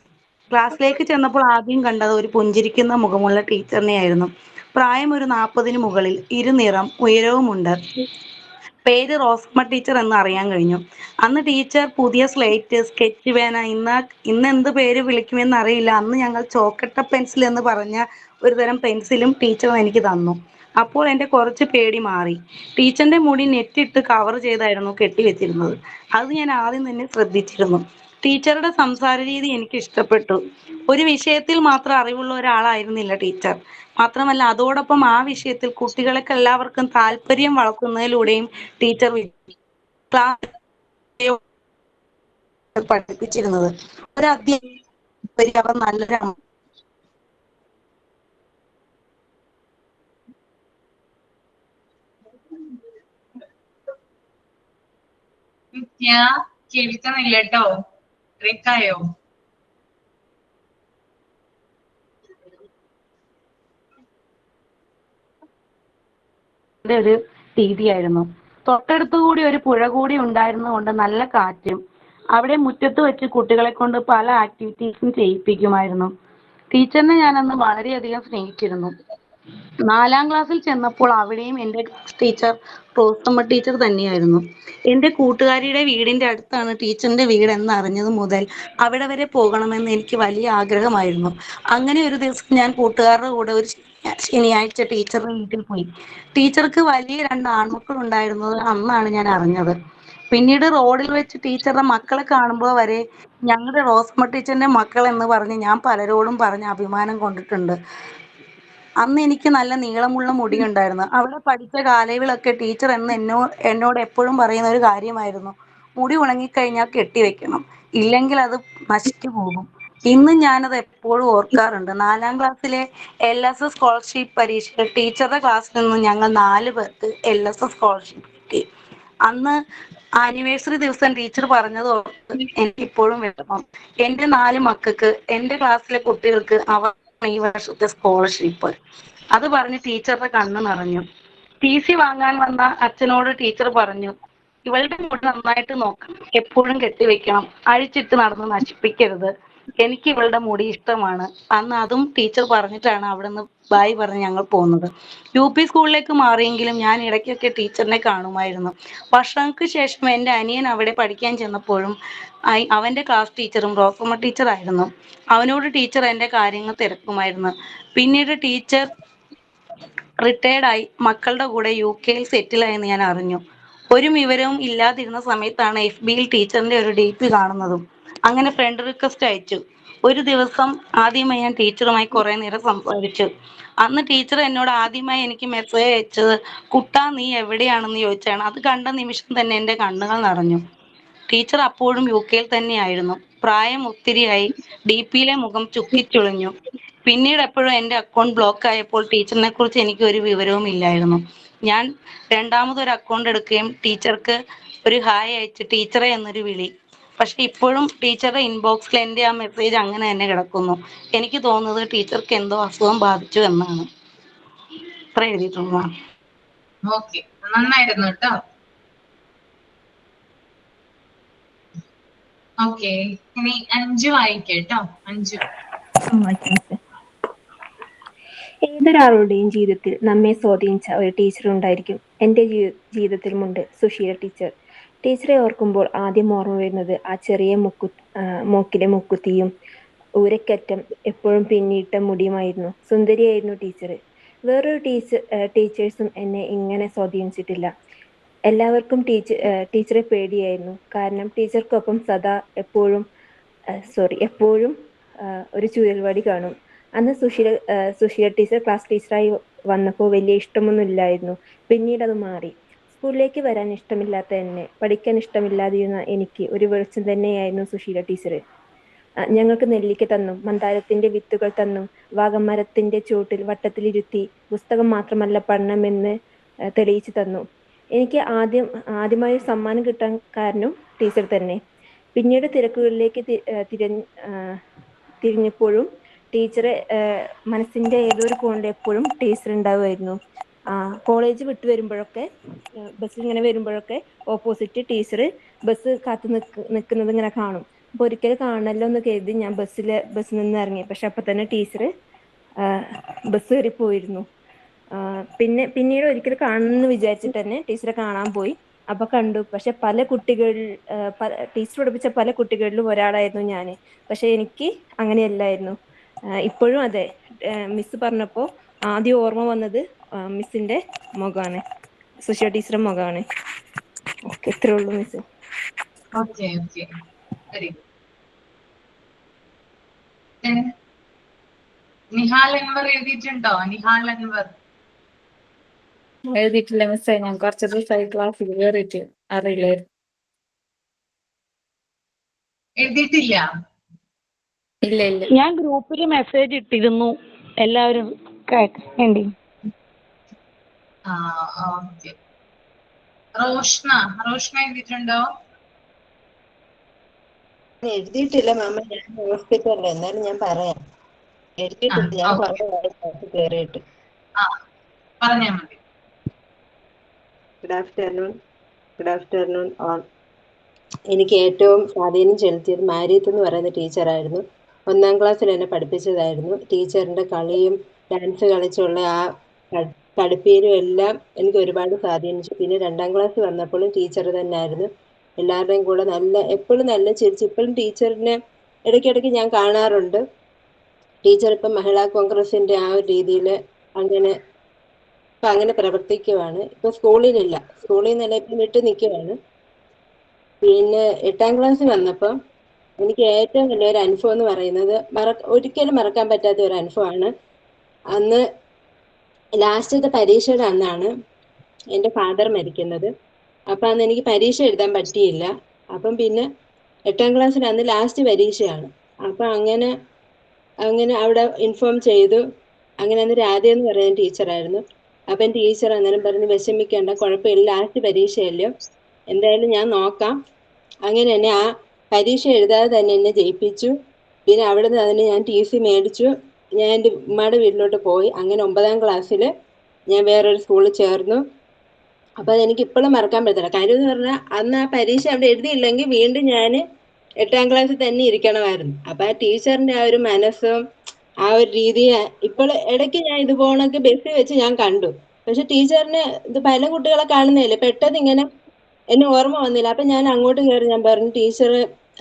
ക്ലാസ്സിലേക്ക് ചെന്നപ്പോൾ ആദ്യം കണ്ടത് ഒരു പുഞ്ചിരിക്കുന്ന മുഖമുള്ള ടീച്ചറിനെയായിരുന്നു. പ്രായം ഒരു 40-ന് മുകളിൽ, ഇരുനിറം, ഉയരവുമുണ്ട്. പേര് റോസ്മ ടീച്ചർ എന്ന് അറിയാൻ കഴിഞ്ഞു. അന്ന് ടീച്ചർ പുതിയ സ്ലേറ്റ്, സ്കെച്ച് പേന, ഇന്ന് എന്ത് പേര് വിളിക്കുമെന്ന് അറിയില്ല. അന്ന് ഞങ്ങൾ ചോക്കട്ട പെൻസിൽ എന്ന് പറഞ്ഞ ഒരു തരം പെൻസിലും ടീച്ചർ എനിക്ക് തന്നു. അപ്പോൾ എൻ്റെ കുറച്ച് പേടി മാറി. ടീച്ചറിന്റെ മുടി നെറ്റിട്ട് കവർ ചെയ്തായിരുന്നു കെട്ടിവെച്ചിരുന്നത്. അത് ഞാൻ ആദ്യം തന്നെ ശ്രദ്ധിച്ചിരുന്നു. ടീച്ചറുടെ സംസാര രീതി എനിക്ക് ഇഷ്ടപ്പെട്ടു. ഒരു വിഷയത്തിൽ മാത്രം അറിവുള്ള ഒരാളായിരുന്നില്ല ടീച്ചർ. മാത്രമല്ല അതോടൊപ്പം ആ വിഷയത്തിൽ കുട്ടികൾക്ക് എല്ലാവർക്കും താല്പര്യം വളർത്തുന്നതിലൂടെയും ടീച്ചർ ക്ലാസ് പഠിപ്പിച്ചിരുന്നത്. ഒരു അധ്യാപകർ അവർ നല്ലൊരു
നിത്യ കേൾക്കുന്നില്ല കേട്ടോ, ബ്രേക്കായോ?
ഒരു രീതിയായിരുന്നു. തൊട്ടടുത്തുകൂടി ഒരു പുഴ കൂടി ഉണ്ടായിരുന്നതുകൊണ്ട് നല്ല കാറ്റും. അവിടെ മുറ്റത്ത് വെച്ച് കുട്ടികളെ കൊണ്ട് പല ആക്ടിവിറ്റീസും ചെയ്യിപ്പിക്കുമായിരുന്നു. ടീച്ചറിനെ ഞാനന്ന് വളരെയധികം സ്നേഹിച്ചിരുന്നു. 4ാം ക്ലാസ്സിൽ ചെന്നപ്പോൾ അവിടെയും എൻ്റെ ടീച്ചർ റോസമ്മ ടീച്ചർ തന്നെയായിരുന്നു. എൻ്റെ കൂട്ടുകാരിയുടെ വീടിൻ്റെ അടുത്താണ് ടീച്ചറിന്റെ വീട് എന്നറിഞ്ഞത് മുതൽ അവിടെ വരെ പോകണമെന്ന് എനിക്ക് വലിയ ആഗ്രഹമായിരുന്നു. അങ്ങനെ ഒരു ദിവസം ഞാൻ കൂട്ടുകാരുടെ കൂടെ ഒരു ശനിയാഴ്ച ടീച്ചറുടെ വീട്ടിൽ പോയി. ടീച്ചർക്ക് വലിയ 2 ആൺമക്കൾ ഉണ്ടായിരുന്നത് അന്നാണ് ഞാൻ അറിഞ്ഞത്. പിന്നീട് റോഡിൽ വെച്ച് ടീച്ചറുടെ മക്കളെ കാണുമ്പോൾ വരെ ഞങ്ങളുടെ റോസ്മ ടീച്ചറിന്റെ മക്കൾ എന്ന് പറഞ്ഞ് ഞാൻ പലരോടും പറഞ്ഞ് അഭിമാനം കൊണ്ടിട്ടുണ്ട്. അന്ന് എനിക്ക് നല്ല നീളമുള്ള മുടിയുണ്ടായിരുന്നു. അവിടെ പഠിച്ച കാലയളവിലൊക്കെ ടീച്ചർ എന്നോട് എപ്പോഴും പറയുന്ന ഒരു കാര്യമായിരുന്നു, മുടി ഉണങ്ങിക്കഴിഞ്ഞാൽ കെട്ടിവെക്കണം, ഇല്ലെങ്കിൽ അത് നശിച്ചു പോകും. ഇന്നും ഞാനത് എപ്പോഴും ഓർക്കാറുണ്ട്. 4ാം ക്ലാസ്സിലെ LSS സ്കോളർഷിപ്പ് പരീക്ഷയിൽ ടീച്ചറുടെ ക്ലാസ്സിൽ നിന്ന് ഞങ്ങൾ 4 പേർക്ക് LSS സ്കോളർഷിപ്പ് കിട്ടി. അന്ന് ആനിവേഴ്സറി ദിവസം ടീച്ചർ പറഞ്ഞത് ഓർത്ത് എനിക്കിപ്പോഴും വിഷമം. എൻ്റെ 4 മക്കൾക്ക്, എൻ്റെ ക്ലാസ്സിലെ കുട്ടികൾക്ക് അവർ ഈ വർഷത്തെ സ്കോളർഷിപ്പ്. അത് പറഞ്ഞ് ടീച്ചറുടെ കണ്ണ് നിറഞ്ഞു. TC വാങ്ങാൻ വന്ന അച്ഛനോട് ടീച്ചർ പറഞ്ഞു, ഇവളുടെ മുടി നന്നായിട്ട് നോക്കണം, എപ്പോഴും കെട്ടിവെക്കണം, അഴിച്ചിട്ട് നടന്ന് നശിപ്പിക്കരുത്, എനിക്ക് ഇവളുടെ മുടി ഇഷ്ടമാണ്. അന്ന് അതും ടീച്ചർ പറഞ്ഞിട്ടാണ് അവിടെ നിന്ന് ബായ് പറഞ്ഞ് ഞങ്ങൾ പോകുന്നത്. UP സ്കൂളിലേക്ക് മാറിയെങ്കിലും ഞാൻ ഇടയ്ക്കൊക്കെ ടീച്ചറിനെ കാണുമായിരുന്നു. വർഷങ്ങൾക്ക് ശേഷം എൻ്റെ അനിയൻ അവിടെ പഠിക്കാൻ ചെന്നപ്പോഴും അവൻ്റെ ക്ലാസ് ടീച്ചറും റോസമ്മ ടീച്ചറായിരുന്നു. അവനോട് ടീച്ചർ എൻ്റെ കാര്യങ്ങൾ തിരക്കുമായിരുന്നു. പിന്നീട് ടീച്ചർ റിട്ടയർഡായി മക്കളുടെ കൂടെ UK സെറ്റിലായെന്ന് ഞാൻ അറിഞ്ഞു. ഒരു വിവരവും ഇല്ലാതിരുന്ന സമയത്താണ് FBയിൽ ടീച്ചറിന്റെ ഒരു DP കാണുന്നതും. അങ്ങനെ ഫ്രണ്ട് റിക്വസ്റ്റ് അയച്ചു. ഒരു ദിവസം ആദ്യമായി ഞാൻ ടീച്ചറുമായി കുറെ നേരം സംസാരിച്ചു. അന്ന് ടീച്ചർ എന്നോട് ആദ്യമായി എനിക്ക് മെസ്സേജ് അയച്ചത്, കുട്ടാ നീ എവിടെയാണെന്ന് ചോദിച്ചാണ്. അത് കണ്ട നിമിഷം തന്നെ എൻ്റെ കണ്ണുകൾ നിറഞ്ഞു. ടീച്ചർ അപ്പോഴും UK തന്നെയായിരുന്നു. പ്രായം ഒത്തിരിയായി. DPയിലെ മുഖം ചുക്കിച്ചുളിഞ്ഞു. പിന്നീട് എപ്പോഴും എൻ്റെ അക്കൗണ്ട് ബ്ലോക്ക് ആയപ്പോൾ ടീച്ചറിനെ കുറിച്ച് എനിക്ക് ഒരു വിവരവും ഇല്ലായിരുന്നു. ഞാൻ രണ്ടാമതൊരു അക്കൗണ്ട് എടുക്കുകയും ടീച്ചർക്ക് ഒരു ഹായ് അയച്ച് ടീച്ചറെ എന്നൊരു വിളി. പക്ഷെ ഇപ്പോഴും ടീച്ചറുടെ ഇൻബോക്സിൽ എൻ്റെ ആ മെസ്സേജ് അങ്ങനെ തന്നെ കിടക്കുന്നു. എനിക്ക് തോന്നുന്നത് ടീച്ചർക്ക് എന്തോ അസുഖം ബാധിച്ചു എന്നാണ്. ഇത്ര എഴുതിയിട്ടുള്ളൂ.
ഓക്കെ, നന്നായിരുന്നു കേട്ടോ. ഓക്കെ, ഇനി അഞ്ചു വായിക്കേട്ടോ. അഞ്ചു.
ഏതൊരാളുടെയും ജീവിതത്തിൽ നമ്മെ സ്വാധീനിച്ച ഒരു ടീച്ചർ ഉണ്ടായിരിക്കും. എൻ്റെ ജീവിതത്തിലുമുണ്ട് സുശീല ടീച്ചർ. ടീച്ചറെ ഓർക്കുമ്പോൾ ആദ്യം ഓർമ്മ വരുന്നത് ആ ചെറിയ മൂക്കിലെ മുക്കുത്തിയും ഊരക്കറ്റം എപ്പോഴും പിന്നിയിട്ട മുടിയുമായിരുന്നു. സുന്ദരിയായിരുന്നു ടീച്ചർ. വേറൊരു ടീച്ചേഴ്സും എന്നെ ഇങ്ങനെ സ്വാധീനിച്ചിട്ടില്ല. എല്ലാവർക്കും ടീച്ചറെ പേടിയായിരുന്നു. കാരണം ടീച്ചർക്കൊപ്പം സദാ എപ്പോഴും ഒരു ചുഴൽവടി കാണും. അന്ന് സുശീല ടീച്ചർ ക്ലാസ് ടീച്ചറായി വന്നപ്പോൾ വലിയ ഇഷ്ടമൊന്നും ഇല്ലായിരുന്നു. പിന്നീട് അത് മാറി. സ്കൂളിലേക്ക് വരാൻ ഇഷ്ടമില്ലാത്ത എന്നെ, പഠിക്കാൻ ഇഷ്ടമില്ലാതിരുന്ന എനിക്ക് ഒരു വെളിച്ചം തന്നെയായിരുന്നു സുശീല ടീച്ചർ. ഞങ്ങൾക്ക് നെല്ലിക്ക തന്നും, മന്ദാരത്തിന്റെ വിത്തുകൾ തന്നും, വാഗമരത്തിന്റെ ചുവട്ടിൽ വട്ടത്തിലിരുത്തി പുസ്തകം മാത്രമല്ല പഠനമെന്ന് തെളിയിച്ചു തന്നു. എനിക്ക് ആദ്യമായി സമ്മാനം കിട്ടാൻ കാരണം ടീച്ചർ തന്നെ. പിന്നീട് തിരക്കുകളിലേക്ക് തിരിഞ്ഞപ്പോഴും ടീച്ചറെ മനസ്സിന്റെ ഏതൊരു കോണിൽ എപ്പോഴും ടീച്ചർ ഉണ്ടാവുമായിരുന്നു. കോളേജ് വിട്ടു വരുമ്പോഴൊക്കെ, ബസ്സിൽ ഇങ്ങനെ വരുമ്പോഴൊക്കെ ഓപ്പോസിറ്റ് ടീച്ചർ ബസ് കാത്തു നിൽക്കുന്നത് ഇങ്ങനെ കാണും. അപ്പൊ ഒരിക്കലും കാണണല്ലോ എന്ന് കരുതി ഞാൻ ബസ്സിൽ നിന്ന് ഇറങ്ങി. പക്ഷെ അപ്പൊ തന്നെ ടീച്ചർ ബസ് കയറി പോയിരുന്നു. പിന്നീട് ഒരിക്കലും കാണണമെന്ന് വിചാരിച്ചിട്ട് തന്നെ ടീച്ചറെ കാണാൻ പോയി. അപ്പൊ കണ്ടു. പക്ഷെ പല കുട്ടികൾ ടീച്ചർ പഠിപ്പിച്ച പല കുട്ടികളിലും ഒരാളായിരുന്നു ഞാൻ. പക്ഷെ എനിക്ക് അങ്ങനെയല്ലായിരുന്നു. ഇപ്പോഴും അതെ, മിസ് പറഞ്ഞപ്പോ ആദ്യം ഓർമ്മ വന്നത് മിസ്സിന്റെ മുഖമാണ്, സുഷിയ ടീച്ചറുടെ മുഖമാണ്. ഓക്കെ, ഇത്രേ ഉള്ളൂ miss.
Okay okay, very good. Nihal Anwar എഴുതിയിട്ടുണ്ടോ? നിഹാൽ അൻവർ
എഴുതിയിട്ടില്ല മിസ്സേ, ഞാൻ കുറച്ച് ദിവസമായി ക്ലാസ്സിൽ കയറിയിട്ട് അറിയില്ലായിരുന്നു.
എഴുതിയിട്ടില്ല?
ഇല്ല ഇല്ല.
ഞാൻ ഗ്രൂപ്പിൽ മെസ്സേജ് ഇട്ടിരുന്നു, എല്ലാവരും വേണ്ടി.
ഓക്കെ. റോഷ്ന എഴുതിയിട്ടുണ്ടോ?
എഴുതിയിട്ടില്ല മാമ, ഞാൻ ഹോസ്പിറ്റലിൽ, എന്നാലും ഞാൻ പറയാം. എഴുതിയിട്ടുണ്ട്, ഞാൻ കുറെ ക്ലാസ് കയറിയിട്ട്.
പറഞ്ഞാ മതി.
Good afternoon all. എനിക്ക് ഏറ്റവും സ്വാധീനം ചെലുത്തിയത് മാരിയത്ത് എന്ന് പറയുന്ന ടീച്ചറായിരുന്നു. 1ാം ക്ലാസ്സിൽ എന്നെ പഠിപ്പിച്ചതായിരുന്നു. ടീച്ചറിന്റെ കളിയും ഡാൻസ് കളിച്ചുള്ള ആ പഠിപ്പീരും എല്ലാം എനിക്ക് ഒരുപാട് സ്വാധീനിച്ചു. പിന്നെ 2ാം ക്ലാസ് വന്നപ്പോഴും ടീച്ചർ തന്നെയായിരുന്നു. എല്ലാവരുടെയും കൂടെ എപ്പോഴും നല്ല ചിരിച്ച്, ഇപ്പോഴും ടീച്ചറിനെ ഇടയ്ക്കിടയ്ക്ക് ഞാൻ കാണാറുണ്ട്. ടീച്ചർ ഇപ്പം മഹിളാ കോൺഗ്രസിന്റെ ആ ഒരു രീതിയിൽ അങ്ങനെ പ്രവർത്തിക്കുവാണ്. ഇപ്പൊ സ്കൂളിലില്ല, സ്കൂളിൽ നിന്നെല്ലാം ഇപ്പം വിട്ട് നിൽക്കുവാണ്. പിന്നെ 8ാം ക്ലാസ്സിൽ വന്നപ്പം എനിക്ക് ഏറ്റവും വലിയൊരു അനുഭവം എന്ന് പറയുന്നത് ഒരിക്കലും മറക്കാൻ പറ്റാത്ത ഒരു അനുഭവമാണ്. അന്ന് ലാസ്റ്റത്തെ പരീക്ഷയുടെ അന്നാണ് എൻ്റെ ഫാദർ മരിക്കുന്നത്. അപ്പം അന്ന് എനിക്ക് പരീക്ഷ എഴുതാൻ പറ്റിയില്ല. അപ്പം പിന്നെ 8ാം ക്ലാസ്സിൽ അന്ന് ലാസ്റ്റ് പരീക്ഷയാണ്. അപ്പം അങ്ങനെ അവിടെ ഇൻഫോം ചെയ്തു. അങ്ങനെ അന്ന് രാധ എന്ന് പറയുന്ന ടീച്ചറായിരുന്നു. അപ്പം ടീച്ചർ അന്നേരം പറഞ്ഞു, വിഷമിക്കേണ്ട, കുഴപ്പമില്ല, ലാസ്റ്റ് പരീക്ഷയല്ലോ, എന്തായാലും ഞാൻ നോക്കാം. അങ്ങനെ എന്നെ ആ പരീക്ഷ എഴുതാതെ തന്നെ എന്നെ ജയിപ്പിച്ചു. പിന്നെ അവിടെ നിന്ന് അതിന് ഞാൻ TC മേടിച്ചു. ഞാൻ എൻ്റെ ഉമ്മയുടെ വീട്ടിലോട്ട് പോയി. അങ്ങനെ 9ാം ക്ലാസ്സിൽ ഞാൻ വേറൊരു സ്കൂളിൽ ചേർന്നു. അപ്പം അതെനിക്ക് ഇപ്പോഴും മറക്കാൻ പറ്റില്ല. കാര്യം എന്ന് പറഞ്ഞാൽ അന്ന് ആ പരീക്ഷ അവിടെ എഴുതിയില്ലെങ്കിൽ വീണ്ടും ഞാൻ 8ാം ക്ലാസ്സിൽ തന്നെ ഇരിക്കണമായിരുന്നു. അപ്പം ആ ടീച്ചറിൻ്റെ ആ ഒരു മനസ്സും ആ ഒരു രീതി ഇപ്പോൾ ഇടയ്ക്ക് ഞാൻ ഇതുപോലൊക്കെ ബസ്സിൽ വെച്ച് ഞാൻ കണ്ടു. പക്ഷെ ടീച്ചറിന് ഇത് പല കുട്ടികളെ കാണുന്നതല്ലേ, പെട്ടെന്ന് ഇങ്ങനെ എന്നെ ഓർമ്മ വന്നില്ല. അപ്പം ഞാൻ അങ്ങോട്ട് കയറി ഞാൻ പറഞ്ഞു, ടീച്ചർ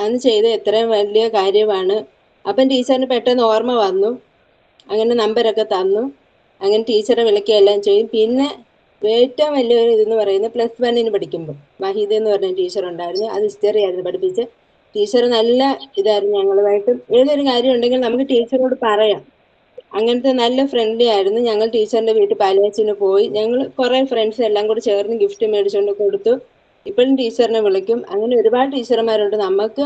അന്ന് ചെയ്ത എത്രയും വലിയ കാര്യമാണ്. അപ്പം ടീച്ചറിന് പെട്ടെന്ന് ഓർമ്മ വന്നു. അങ്ങനെ നമ്പരൊക്കെ തന്നു. അങ്ങനെ ടീച്ചറെ വിളിക്കുകയെല്ലാം ചെയ്യും. പിന്നെ ഏറ്റവും വലിയൊരു ഇതെന്ന് പറയുന്നത് +1 പഠിക്കുമ്പോൾ വഹീദ എന്ന് പറഞ്ഞ ടീച്ചർ ഉണ്ടായിരുന്നു. അത് ഹിസ്റ്ററി ആയിരുന്നു പഠിപ്പിച്ച്. ടീച്ചർ നല്ല ഇതായിരുന്നു ഞങ്ങളുമായിട്ട്. ഏതൊരു കാര്യം ഉണ്ടെങ്കിൽ നമുക്ക് ടീച്ചറോട് പറയാം. അങ്ങനത്തെ നല്ല ഫ്രണ്ട്ലി ആയിരുന്നു. ഞങ്ങൾ ടീച്ചറിന്റെ വീട്ടിൽ പാലുകാച്ചിന് പോയി. ഞങ്ങൾ കുറേ ഫ്രണ്ട്സ് എല്ലാം കൂടി ചേർന്ന് ഗിഫ്റ്റ് മേടിച്ചുകൊണ്ട് കൊടുത്തു. ഇപ്പോഴും ടീച്ചറിനെ വിളിക്കും. അങ്ങനെ ഒരുപാട് ടീച്ചർമാരുണ്ട്. നമുക്ക്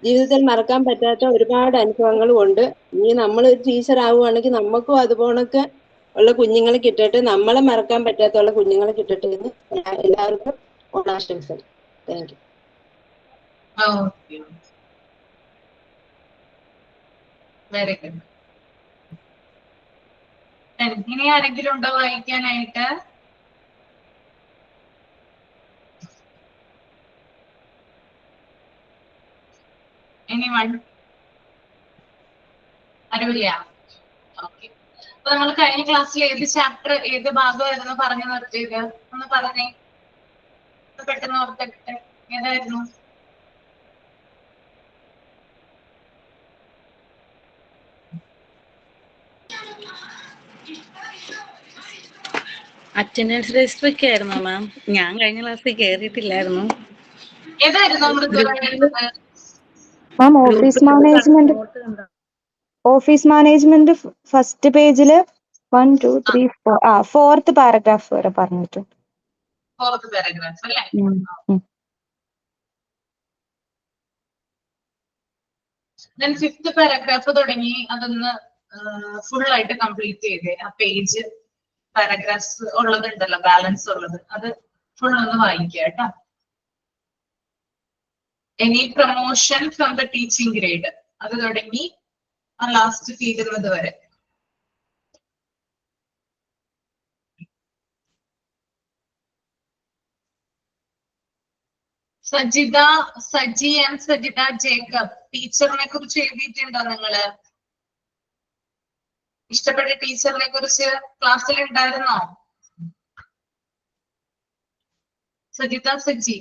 ജീവിതത്തിൽ മറക്കാൻ പറ്റാത്ത ഒരുപാട് അനുഭവങ്ങളും ഉണ്ട്. ഇനി നമ്മളൊരു ടീച്ചർ ആവുകയാണെങ്കിൽ നമുക്കും അതുപോലൊക്കെ ഉള്ള കുഞ്ഞുങ്ങളെ കിട്ടട്ടെ, നമ്മളെ മറക്കാൻ പറ്റാത്തുള്ള കുഞ്ഞുങ്ങളെ കിട്ടട്ടെ എന്ന് എല്ലാവർക്കും ഓണാശംസകൾ. Thank you.
Very good. ഇനി ആരെങ്കിലും ഉണ്ടോ വായിക്കാനായിട്ട്? അറിവില്ല? ഓക്കെ. അപ്പൊ നമ്മൾ കഴിഞ്ഞ ക്ലാസ്സിൽ ഏത് ചാപ്റ്റർ, ഏത് ഭാഗമായിരുന്നു പറഞ്ഞു നിർത്തിയത്? ഒന്ന് പറഞ്ഞേ, പെട്ടെന്ന് ഓർത്തെടുത്തെ. ഏതായിരുന്നു?
അറ്റൻഡൻസ് രജിസ്റ്റർ ഒക്കെ ആയിരുന്നു മാം. ഞാൻ കഴിഞ്ഞ ക്ലാസ്സിൽ കയറിയിട്ടില്ലായിരുന്നു.
ഏതായിരുന്നു
മാം? ഓഫീസ് മാനേജ്മെന്റ് ഫസ്റ്റ് പേജില് 1 2 3 4 4th പാരഗ്രാഫ് വരെ പറഞ്ഞിട്ടുണ്ട്.
4th പാരഗ്രാഫ് അല്ലേ? then 5th പാരഗ്രാഫ് തുടങ്ങി അതൊന്ന് ഫുൾ ആയിട്ട് കംപ്ലീറ്റ് ചെയ്തേ. ആ പേജ് പാരഗ്രാഫ്സ് ഉള്ളതുണ്ടല്ലോ, ബാലൻസ് ഉള്ളത്, അത് ഫുൾ ഒന്ന് വായിക്കുക കേട്ടോ. Any promotion from the teaching grade, അത് തുടങ്ങി ആ ലാസ്റ്റ് തീരുന്നത് വരെ. സജി ആൻഡ് സജിത ജേക്കബ്, ടീച്ചറിനെ കുറിച്ച് എഴുതിയിട്ടുണ്ടോ നിങ്ങള്? ഇഷ്ടപ്പെട്ട ടീച്ചറിനെ കുറിച്ച് ക്ലാസ്സിൽ ഉണ്ടായിരുന്നോ? സജിത സജി,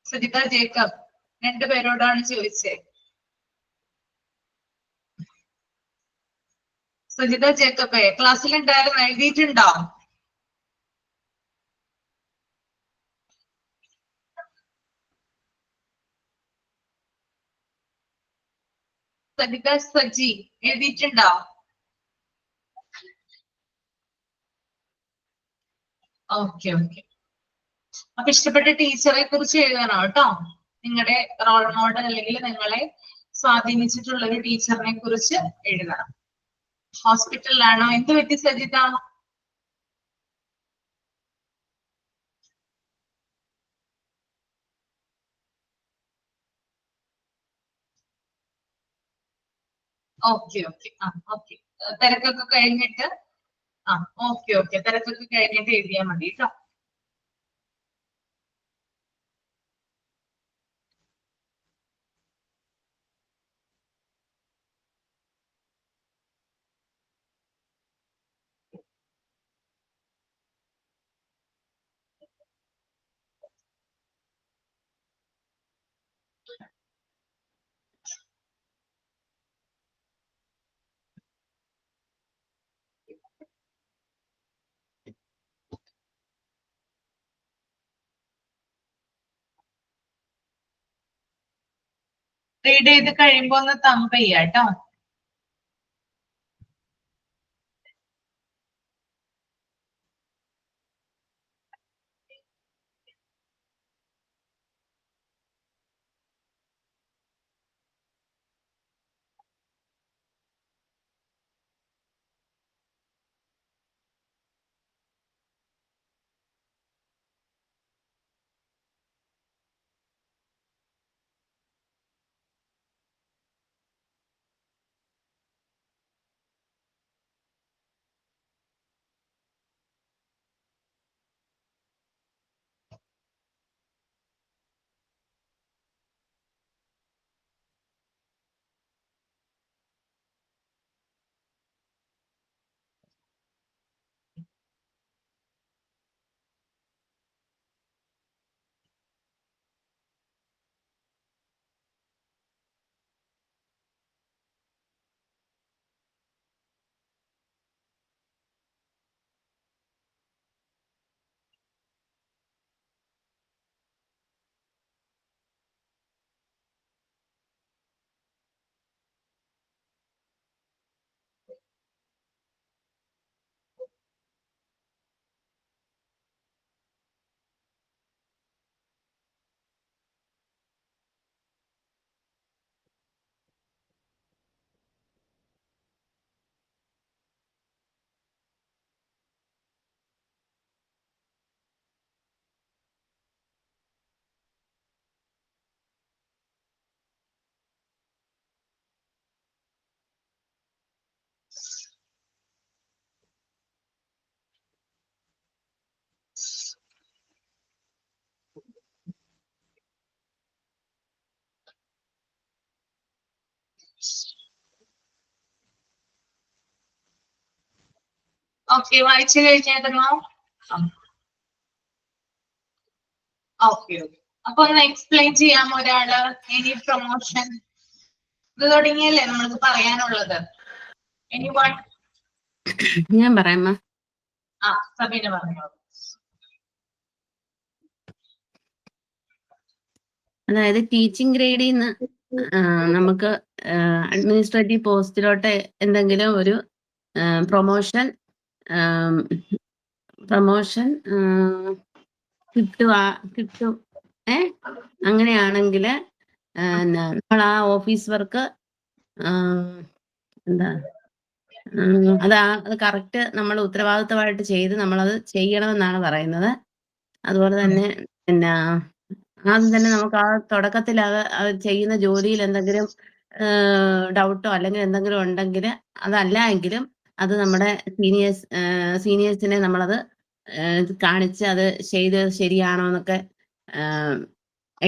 സജിത ജേക്കബ്, രണ്ടുപേരോടാണ് ചോദിച്ചത്. സജിത ജേക്കബ് ക്ലാസ്സിൽ ഉണ്ടായിരുന്നു, എഴുതിയിട്ടുണ്ടോ? സജിത സജി എഴുതിയിട്ടുണ്ടോ? Okay okay. അപ്പൊ ഇഷ്ടപ്പെട്ട ടീച്ചറെ കുറിച്ച് എഴുതണം കേട്ടോ. നിങ്ങളുടെ റോൾ മോഡൽ അല്ലെങ്കിൽ നിങ്ങളെ സ്വാധീനിച്ചിട്ടുള്ള ഒരു ടീച്ചറിനെ കുറിച്ച് എഴുതണം. ഹോസ്പിറ്റലിലാണോ? എന്ത് പറ്റി സജിത? Okay okay. ആ ഓക്കെ. തിരക്കൊക്കെ കഴിഞ്ഞിട്ട് ഓക്കെ ഓക്കെ. തിരക്കൊക്കെ കഴിഞ്ഞിട്ട് എഴുതിയാൽ മതി കേട്ടോ. റീഡ് ചെയ്ത് കഴിയുമ്പോ ഒന്ന് തമ്പ് ചെയ്യാം കേട്ടോ. ഓക്കെ, വായിച്ചു കഴിഞ്ഞായിരുന്നോ? Okay okay. അപ്പൊ ഒന്ന് എക്സ്പ്ലെയിൻ ചെയ്യാമോ ഒരാള്? എനി പ്രൊമോഷൻ ഇത് തുടങ്ങിയല്ലേ നമ്മൾക്ക് പറയാനുള്ളത്? Any one?
ഞാൻ പറയാമോ?
സബീന പറഞ്ഞോളൂ.
അതായത് ടീച്ചിങ് ഗ്രേഡിൽ നിന്ന് നമുക്ക് അഡ്മിനിസ്ട്രേറ്റീവ് പോസ്റ്റിലോട്ട് എന്തെങ്കിലും ഒരു പ്രൊമോഷൻ കിട്ടും. അങ്ങനെയാണെങ്കിൽ നമ്മൾ ആ ഓഫീസ് വർക്ക് എന്താ അത് കറക്റ്റ് നമ്മൾ ഉത്തരവാദിത്തമായിട്ട് ചെയ്ത് നമ്മളത് ചെയ്യണമെന്നാണ് പറയുന്നത്. അതുപോലെ തന്നെ പിന്നെ ആദ്യം തന്നെ നമുക്ക് ആ തുടക്കത്തിൽ അത് ചെയ്യുന്ന ജോലിയിൽ എന്തെങ്കിലും ഡൗട്ടോ അല്ലെങ്കിൽ എന്തെങ്കിലും ഉണ്ടെങ്കിൽ അതല്ല എങ്കിലും അത് നമ്മുടെ സീനിയേഴ്സിനെ നമ്മളത് കാണിച്ച് അത് ചെയ്ത് ശരിയാണോ എന്നൊക്കെ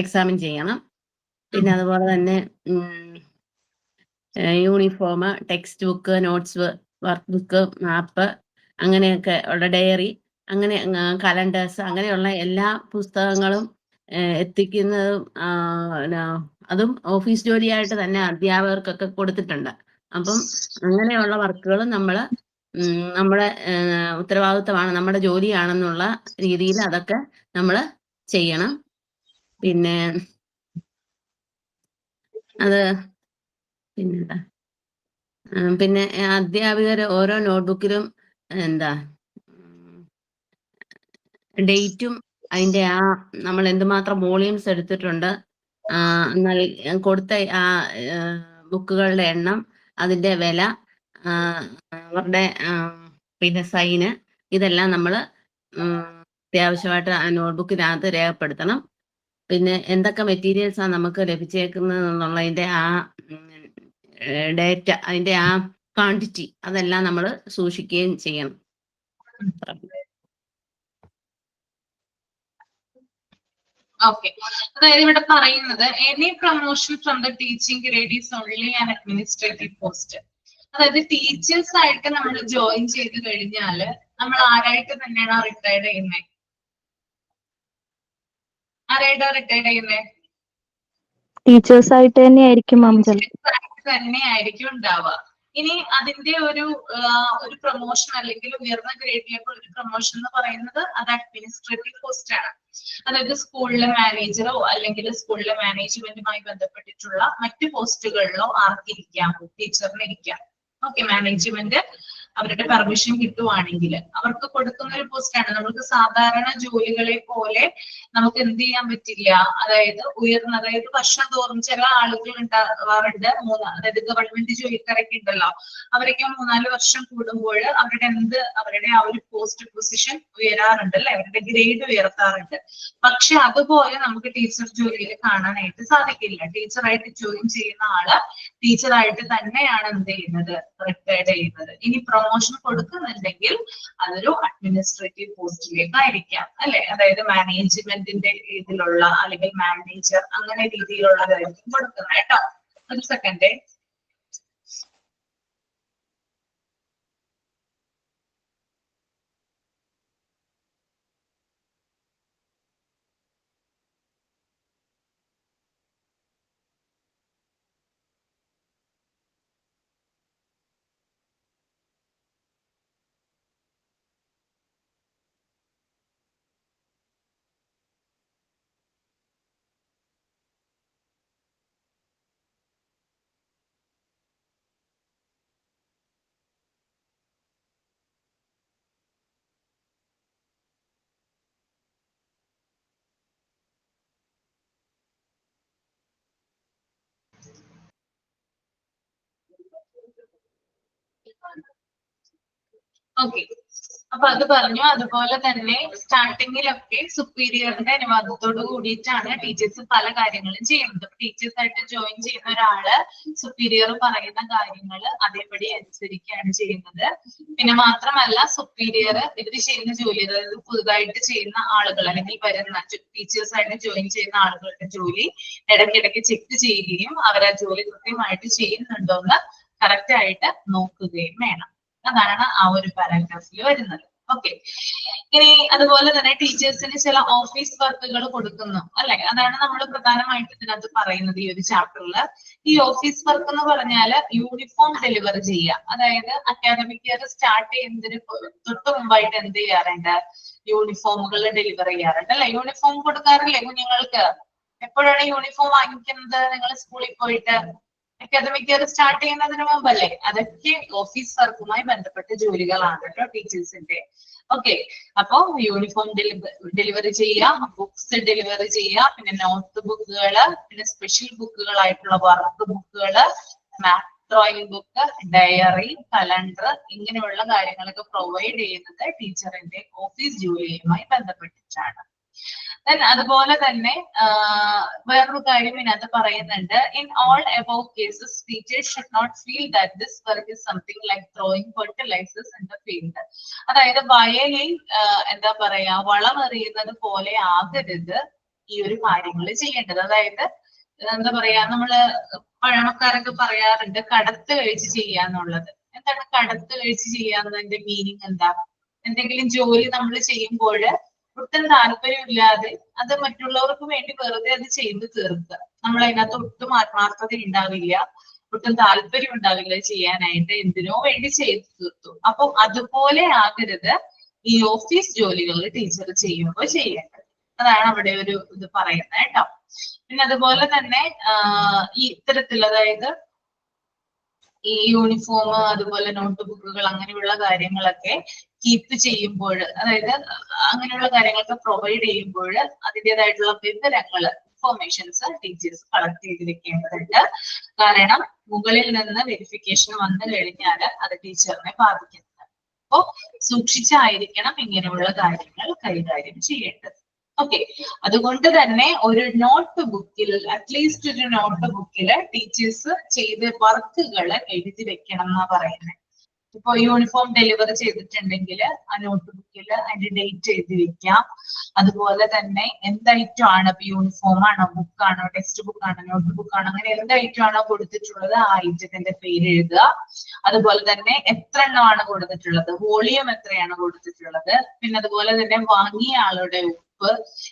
എക്സാമിൻ ചെയ്യണം. പിന്നെ അതുപോലെ തന്നെ uniform, text book, notes, work book, map, അങ്ങനെയൊക്കെ ഉള്ള ഡയറി, അങ്ങനെ കലണ്ടേഴ്സ് അങ്ങനെയുള്ള എല്ലാ പുസ്തകങ്ങളും എത്തിക്കുന്നതും അതും ഓഫീസ് ജോലിയായിട്ട് തന്നെ അധ്യാപകർക്കൊക്കെ കൊടുത്തിട്ടുണ്ട്. അപ്പം അങ്ങനെയുള്ള വർക്കുകൾ നമ്മുടെ ഉത്തരവാദിത്തമാണ്, നമ്മുടെ ജോലിയാണെന്നുള്ള രീതിയിൽ അതൊക്കെ നമ്മൾ ചെയ്യണം. പിന്നെ അത് പിന്നെന്താ പിന്നെ അധ്യാപകർ ഓരോ നോട്ട്ബുക്കിലും എന്താ ഡേറ്റും അതിന്റെ നമ്മൾ എന്തുമാത്രം വോളിയൂംസ് എടുത്തിട്ടുണ്ട്, കൊടുത്ത ബുക്കുകളുടെ എണ്ണം, അതിന്റെ വില, അവരുടെ പിന്നെ സൈന്, ഇതെല്ലാം നമ്മൾ അത്യാവശ്യമായിട്ട് ആ നോട്ട്ബുക്കിനകത്ത് രേഖപ്പെടുത്തണം. പിന്നെ എന്തൊക്കെ മെറ്റീരിയൽസാണ് നമുക്ക് ലഭിച്ചേക്കുന്നത് എന്നുള്ളതിന്റെ ഡേറ്റ, അതിന്റെ ക്വാണ്ടിറ്റി, അതെല്ലാം നമ്മൾ സൂക്ഷിക്കുകയും ചെയ്യണം.
ഓക്കെ, അതായത് ഇവിടെ പറയുന്നത് any promotion from the teaching grade is only an administrative post. അതായത് ടീച്ചേഴ്സ് ആയിട്ട് നമ്മൾ ജോയിൻ ചെയ്ത് കഴിഞ്ഞാൽ നമ്മൾ ആരായിട്ട് തന്നെയാണ് റിട്ടയർഡ് ചെയ്യുന്നത്? ആരായിട്ടാ റിട്ടയർഡ് ചെയ്യുന്നത്?
ടീച്ചേഴ്സ് ആയിട്ട് തന്നെയായിരിക്കും
തന്നെയായിരിക്കും ഉണ്ടാവുക. ഇനി അതിന്റെ ഒരു പ്രൊമോഷൻ അല്ലെങ്കിൽ ഉയർന്ന ഗ്രേഡിലേക്ക് ഒരു പ്രൊമോഷൻ എന്ന് പറയുന്നത് അത് അഡ്മിനിസ്ട്രേറ്റീവ് പോസ്റ്റ് ആണ്. അതായത് സ്കൂളിലെ മാനേജറോ അല്ലെങ്കിൽ സ്കൂളിലെ മാനേജ്മെന്റുമായി ബന്ധപ്പെട്ടിട്ടുള്ള മറ്റു പോസ്റ്റുകളിലോ ആർക്കിരിക്കാം, ടീച്ചറിന് ഇരിക്കാം. ഓക്കെ, മാനേജ്മെന്റ് അവരുടെ പെർമിഷൻ കിട്ടുവാണെങ്കിൽ അവർക്ക് കൊടുക്കുന്ന ഒരു പോസ്റ്റാണ്. നമുക്ക് സാധാരണ ജോലികളെ പോലെ നമുക്ക് എന്ത് ചെയ്യാൻ പറ്റില്ല, അതായത് അതായത് വർഷം തോറും ചില ആളുകൾ ഉണ്ടാവാറുണ്ട്, അതായത് ഗവൺമെന്റ് ജോലിക്കാരൊക്കെ ഉണ്ടല്ലോ, അവരൊക്കെ 3-4 വർഷം കൂടുമ്പോൾ അവരുടെ ആ ഒരു പോസ്റ്റ് പൊസിഷൻ ഉയരാറുണ്ട് അല്ലെ, അവരുടെ ഗ്രേഡ് ഉയർത്താറുണ്ട്. പക്ഷെ അതുപോലെ നമുക്ക് ടീച്ചർ ജോലിയിൽ കാണാനായിട്ട് സാധിക്കില്ല. ടീച്ചറായിട്ട് ജോയിൻ ചെയ്യുന്ന ആള് ടീച്ചറായിട്ട് തന്നെയാണ് എന്ത് ചെയ്യുന്നത്, റിട്ടയർഡ് ചെയ്യുന്നത്. ഇനി പ്രൊമോഷൻ കൊടുക്കുന്നുണ്ടെങ്കിൽ അതൊരു അഡ്മിനിസ്ട്രേറ്റീവ് പോസ്റ്റിലേക്കായിരിക്കാം അല്ലെ, അതായത് മാനേജ്മെന്റിന്റെ രീതിയിലുള്ള അല്ലെങ്കിൽ മാനേജർ അങ്ങനെ രീതിയിലുള്ളതായിരിക്കും കൊടുക്കുന്നത് കേട്ടോ. ഒരു സെക്കൻഡ്. ഓക്കെ, അപ്പൊ അത് പറഞ്ഞു. അതുപോലെ തന്നെ സ്റ്റാർട്ടിങ്ങിലൊക്കെ സുപ്പീരിയറിന്റെ അനുവാദത്തോട് കൂടിയിട്ടാണ് ടീച്ചേഴ്സ് പല കാര്യങ്ങളും ചെയ്യുന്നത്. ടീച്ചേഴ്സ് ആയിട്ട് ജോയിൻ ചെയ്യുന്ന ഒരാള് സുപ്പീരിയർ പറയുന്ന കാര്യങ്ങൾ അതേപടി അനുസരിക്കുകയാണ് ചെയ്യുന്നത്. പിന്നെ മാത്രമല്ല സുപ്പീരിയർ ഇവര് ചെയ്യുന്ന ജോലി, അതായത് പുതുതായിട്ട് ചെയ്യുന്ന ആളുകൾ അല്ലെങ്കിൽ വരുന്ന ടീച്ചേഴ്സ് ആയിട്ട് ജോയിൻ ചെയ്യുന്ന ആളുകളുടെ ജോലി ഇടയ്ക്കിടയ്ക്ക് ചെക്ക് ചെയ്യുകയും അവരാ ജോലി കൃത്യമായിട്ട് ചെയ്യുന്നുണ്ടോന്ന് കറക്റ്റ് ആയിട്ട് നോക്കുകയും വേണം. അതാണ് ആ ഒരു പാരാഗ്രാഫിൽ വരുന്നത്. ഓക്കെ, ഇനി അതുപോലെ തന്നെ ടീച്ചേഴ്സിന് ചില ഓഫീസ് വർക്കുകൾ കൊടുക്കുന്നു അല്ലെ, അതാണ് നമ്മൾ പ്രധാനമായിട്ട് ഇതിനകത്ത് പറയുന്നത് ഈ ഒരു ചാപ്റ്ററിൽ. ഈ ഓഫീസ് വർക്ക് എന്ന് പറഞ്ഞാൽ യൂണിഫോം ഡെലിവറി ചെയ്യുക. അതായത് അക്കാദമിക് ഇയർ സ്റ്റാർട്ട് ചെയ്യുന്നതിന് തൊട്ട് മുമ്പായിട്ട് എന്ത് ചെയ്യാറുണ്ട്, യൂണിഫോമുകൾ ഡെലിവർ ചെയ്യാറുണ്ട് അല്ലെ. യൂണിഫോം കൊടുക്കാറില്ലേ കുഞ്ഞുങ്ങൾക്ക്? എപ്പോഴാണ് യൂണിഫോം വാങ്ങിക്കുന്നത് നിങ്ങൾ സ്കൂളിൽ പോയിട്ട്? അക്കാദമിക് ഇയർ സ്റ്റാർട്ട് ചെയ്യുന്നതിന് മുമ്പല്ലേ? അതൊക്കെ ഓഫീസ് വർക്കുമായി ബന്ധപ്പെട്ട ജോലികളാണ് കേട്ടോ ടീച്ചേഴ്സിന്റെ. ഓക്കെ, അപ്പോ യൂണിഫോം ഡെലിവറി ചെയ്യുക, ബുക്സ് ഡെലിവറി ചെയ്യുക, പിന്നെ നോട്ട് ബുക്കുകള്, പിന്നെ സ്പെഷ്യൽ ബുക്കുകളായിട്ടുള്ള വർക്ക് ബുക്കുകള്, math drawing book, diary, calendar, ഇങ്ങനെയുള്ള കാര്യങ്ങളൊക്കെ പ്രൊവൈഡ് ചെയ്യുന്നത് ടീച്ചറിന്റെ ഓഫീസ് ജോലിയുമായി ബന്ധപ്പെട്ടിട്ടാണ്. അതുപോലെ തന്നെ വേറൊരു കാര്യം ഇതിനകത്ത് പറയുന്നുണ്ട്. In all above cases teachers should not feel that this work is something like throwing fertilisers in the field. അതായത് വയലിൽ എന്താ പറയാ, വളമെറിയുന്നത് പോലെ ആകരുത് ഈ ഒരു കാര്യങ്ങൾ ചെയ്യേണ്ടത്. അതായത് എന്താ പറയാ, നമ്മള് പഴമക്കാരൊക്കെ പറയാറുണ്ട് കടത്ത് കഴിച്ച് ചെയ്യാന്നുള്ളത്. എന്താണ് കടത്ത് കഴിച്ച് ചെയ്യാന്നതിന്റെ മീനിങ് എന്താ? എന്തെങ്കിലും ജോലി നമ്മൾ ചെയ്യുമ്പോൾ ഒട്ടും താല്പര്യമില്ലാതെ അത് മറ്റുള്ളവർക്ക് വേണ്ടി വെറുതെ അത് ചെയ്ത് തീർക്കുക. നമ്മൾ അതിനകത്ത് ഒട്ടും ആത്മാർത്ഥത ഉണ്ടാവില്ല, ഒട്ടും താല്പര്യം ഉണ്ടാവില്ല ചെയ്യാനായിട്ട്, എന്തിനോ വേണ്ടി ചെയ്ത് തീർത്തു. അപ്പൊ അതുപോലെ ആകരുത് ഈ ഓഫീസ് ജോലികൾ ടീച്ചർ ചെയ്യുമ്പോൾ ചെയ്യേണ്ടത്. അതാണ് അവിടെ ഒരു ഇത് പറയുന്നത് കേട്ടോ. പിന്നെ അതുപോലെ തന്നെ ഈ ഇത്തരത്തിൽ, അതായത് ഈ യൂണിഫോം, അതുപോലെ നോട്ട് ബുക്കുകൾ, അങ്ങനെയുള്ള കാര്യങ്ങളൊക്കെ കീപ്പ് ചെയ്യുമ്പോൾ, അതായത് അങ്ങനെയുള്ള കാര്യങ്ങളൊക്കെ പ്രൊവൈഡ് ചെയ്യുമ്പോൾ അതിൻ്റെതായിട്ടുള്ള വിവരങ്ങൾ, ഇൻഫോർമേഷൻസ് ടീച്ചേഴ്സ് കളക്ട് ചെയ്ത് വെക്കേണ്ടതുണ്ട്. കാരണം മുകളിൽ നിന്ന് വെരിഫിക്കേഷൻ വന്നു കഴിഞ്ഞാൽ അത് ടീച്ചറിനെ ബാധിക്കുന്നത്. അപ്പോ സൂക്ഷിച്ചായിരിക്കണം ഇങ്ങനെയുള്ള കാര്യങ്ങൾ കൈകാര്യം ചെയ്യേണ്ടത്. ഓക്കെ, അതുകൊണ്ട് തന്നെ ഒരു നോട്ട് ബുക്കിൽ, അറ്റ്ലീസ്റ്റ് ഒരു നോട്ട് ബുക്കിൽ ടീച്ചേഴ്സ് ചെയ്ത വർക്കുകൾ എഴുതി വെക്കണം എന്നാ പറയുന്നത്. ഇപ്പൊ യൂണിഫോം ഡെലിവറി ചെയ്തിട്ടുണ്ടെങ്കിൽ ആ നോട്ട് ബുക്കിൽ അതിന്റെ ഡേറ്റ് എഴുതി വെക്കാം. അതുപോലെ തന്നെ എന്ത് ഐറ്റം ആണ്, ഇപ്പൊ യൂണിഫോം ആണോ, ബുക്കാണോ, ടെക്സ്റ്റ് ബുക്കാണോ, നോട്ട് ബുക്കാണോ, അങ്ങനെ എന്ത് ഐറ്റം ആണോ കൊടുത്തിട്ടുള്ളത് ആ ഐറ്റത്തിന്റെ പേര് എഴുതുക. അതുപോലെ തന്നെ എത്ര എണ്ണമാണ് കൊടുത്തിട്ടുള്ളത്, വോളിയം എത്രയാണ് കൊടുത്തിട്ടുള്ളത്, പിന്നെ അതുപോലെ തന്നെ വാങ്ങിയ ആളുടെ ഉപ്പ്,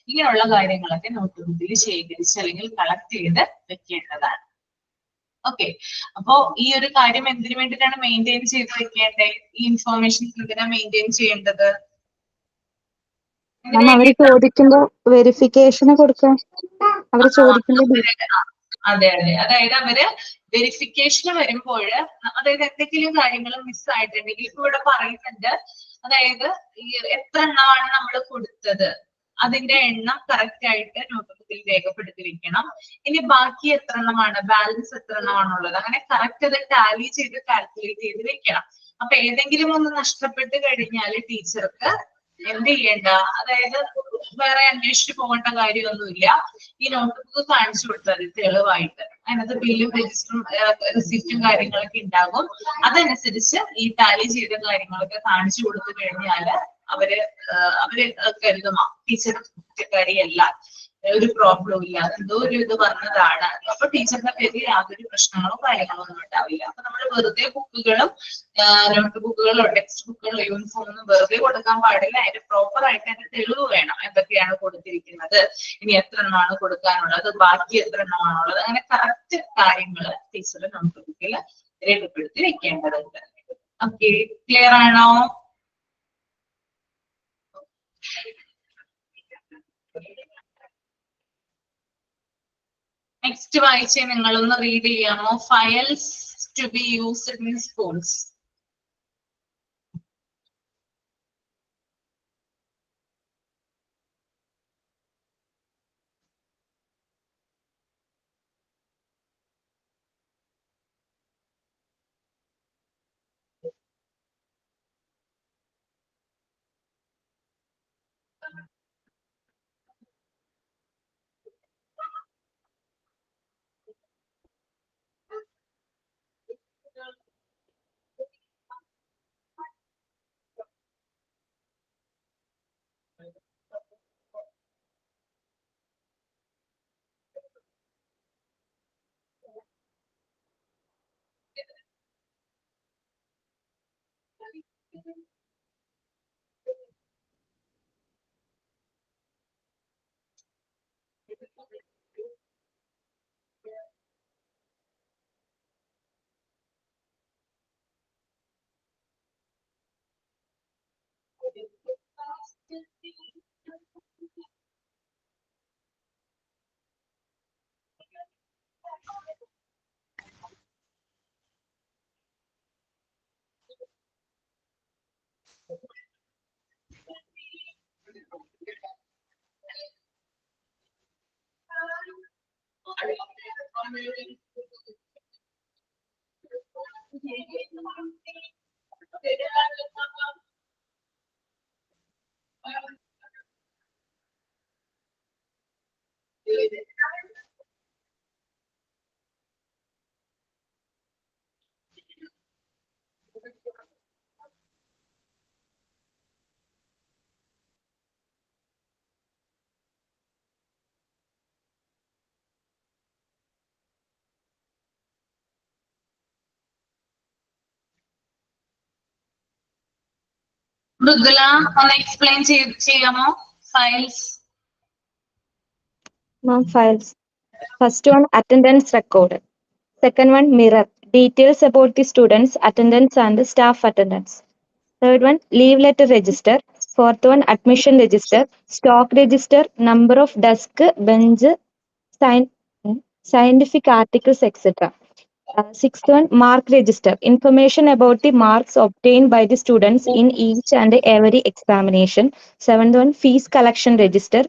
ഇങ്ങനെയുള്ള കാര്യങ്ങളൊക്കെ നോട്ട് ബുക്കിൽ ശേഖരിച്ച് അല്ലെങ്കിൽ കളക്ട് ചെയ്ത് വെക്കേണ്ടതാണ്. ഓക്കെ, അപ്പോ ഈ ഒരു കാര്യം എന്തിനു വേണ്ടിയിട്ടാണ് മെയിൻറ്റെയിൻ ചെയ്ത് വെക്കേണ്ടത്? ഈ ഇൻഫോർമേഷൻസ് എന്തിനാ മെയിൻറ്റെയിൻ ചെയ്യേണ്ടത്?
അവര് ചോദിക്കുമ്പോ വെരിഫിക്കേഷന് കൊടുക്കാൻ അവര് ചോദിക്കുമ്പോ
അതെ അതെ, അതായത് അവര് വെരിഫിക്കേഷന് വരുമ്പോൾ, അതായത് എന്തെങ്കിലും കാര്യങ്ങൾ മിസ്സായിട്ടുണ്ടെങ്കിൽ, ഇപ്പൊ ഇവിടെ പറയുന്നുണ്ട്, അതായത് എത്ര എണ്ണമാണ് നമ്മൾ കൊടുത്തത്, അതിന്റെ എണ്ണം കറക്റ്റ് ആയിട്ട് നോട്ട്ബുക്കിൽ രേഖപ്പെടുത്തി വെക്കണം. ഇനി ബാക്കി എത്ര എണ്ണമാണ്, ബാലൻസ് എത്ര എണ്ണമാണുള്ളത്, അങ്ങനെ കറക്റ്റ് അത് ടാലി ചെയ്ത് കാൽക്കുലേറ്റ് ചെയ്ത് വെക്കണം. അപ്പൊ ഏതെങ്കിലും ഒന്ന് നഷ്ടപ്പെട്ട് കഴിഞ്ഞാൽ ടീച്ചർക്ക് എന്ത് ചെയ്യേണ്ട, അതായത് വേറെ അന്വേഷിച്ച് പോകേണ്ട കാര്യമൊന്നുമില്ല. ഈ നോട്ട്ബുക്ക് കാണിച്ചു കൊടുത്താൽ തെളിവായിട്ട് അതിനകത്ത് ബില്ലും രജിസ്റ്ററും റിസിപ്റ്റും കാര്യങ്ങളൊക്കെ ഉണ്ടാകും. അതനുസരിച്ച് ഈ ടാലി ചെയ്ത കാര്യങ്ങളൊക്കെ കാണിച്ചു കൊടുത്തു കഴിഞ്ഞാല് അവര് കരുതും ടീച്ചർ കുറ്റക്കാരിയല്ല, ഒരു പ്രോബ്ലം ഇല്ല, എന്തോ ഒരു ഇത് വന്നതാണ്. അപ്പൊ ടീച്ചറിന്റെ പേരിൽ യാതൊരു പ്രശ്നങ്ങളോ കാര്യങ്ങളോ ഒന്നും ഉണ്ടാവില്ല. അപ്പൊ നമ്മൾ വെറുതെ ബുക്കുകളും നോട്ട് ബുക്കുകളോ ടെക്സ്റ്റ് ബുക്കുകളോ യൂണിഫോം ഒന്നും വെറുതെ കൊടുക്കാൻ പാടില്ല. അതിന്റെ പ്രോപ്പർ ആയിട്ട് അതിന്റെ തെളിവ് വേണം, എന്തൊക്കെയാണ് കൊടുത്തിരിക്കുന്നത്, ഇനി എത്ര എണ്ണമാണ് കൊടുക്കാനുള്ളത്, ബാക്കി എത്ര എണ്ണമാണുള്ളത്, അങ്ങനെ കറക്റ്റ് കാര്യങ്ങൾ ടീച്ചർ നോട്ട് ബുക്കിൽ രേഖപ്പെടുത്തി വെക്കേണ്ടതുണ്ട്. ഓക്കെ, ക്ലിയർ ആണോ? നെക്സ്റ്റ് വായിച്ചേ, നിങ്ങളൊന്ന് റീഡ് ചെയ്യാമോ? Files to be used in schools. Mridula ഒന്ന് എക്സ്പ്ലെയിൻ ചെയ്യാമോ files?
Ma'am, files. First one, attendance record. Second one, mirror. Details about the students' attendance and staff attendance. Third one, leave letter register. Fourth one, admission register. Stock register. Number of desk, bench, scientific articles, etc. Sixth one, mark register. Information about the marks obtained by the students in each and every examination. Seventh one, fees collection register.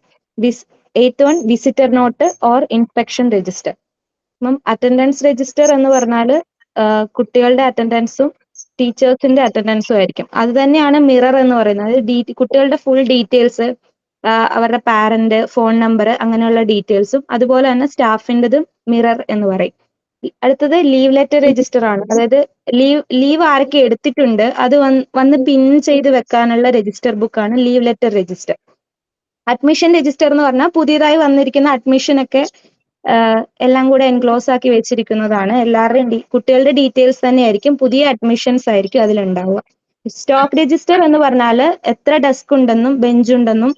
Eighth one, visitor note or inspection register. Ma'am, attendance register എന്ന് പറഞ്ഞാൽ കുട്ടികളുടെ അറ്റൻഡൻസും ടീച്ചേഴ്സിന്റെ അറ്റൻഡൻസും ആയിരിക്കും. അത് തന്നെയാണ് mirror എന്ന് പറയുന്നത്. കുട്ടികളുടെ full details, അവരുടെ പാരന്റ്, ഫോൺ നമ്പർ, അങ്ങനെയുള്ള ഡീറ്റെയിൽസും അതുപോലെ തന്നെ സ്റ്റാഫിൻ്റെതും മിറർ എന്ന് പറയും. അടുത്തത് ലീവ് ലെറ്റർ രജിസ്റ്റർ ആണ്. അതായത് ലീവ് ആരൊക്കെ എടുത്തിട്ടുണ്ട് അത് വന്ന് പിൻ ചെയ്ത് വെക്കാനുള്ള രജിസ്റ്റർ ബുക്കാണ് leave letter register. Admission register എന്ന് പറഞ്ഞാൽ പുതിയതായി വന്നിരിക്കുന്ന അഡ്മിഷൻ ഒക്കെ എല്ലാം കൂടെ എൻക്ലോസ് ആക്കി വെച്ചിരിക്കുന്നതാണ്. എല്ലാവരുടെയും കുട്ടികളുടെ ഡീറ്റെയിൽസ് തന്നെയായിരിക്കും, പുതിയ അഡ്മിഷൻസ് ആയിരിക്കും അതിലുണ്ടാവുക. സ്റ്റോക്ക് രജിസ്റ്റർ എന്ന് പറഞ്ഞാൽ എത്ര ഡെസ്ക് ഉണ്ടെന്നും ബെഞ്ച് ഉണ്ടെന്നും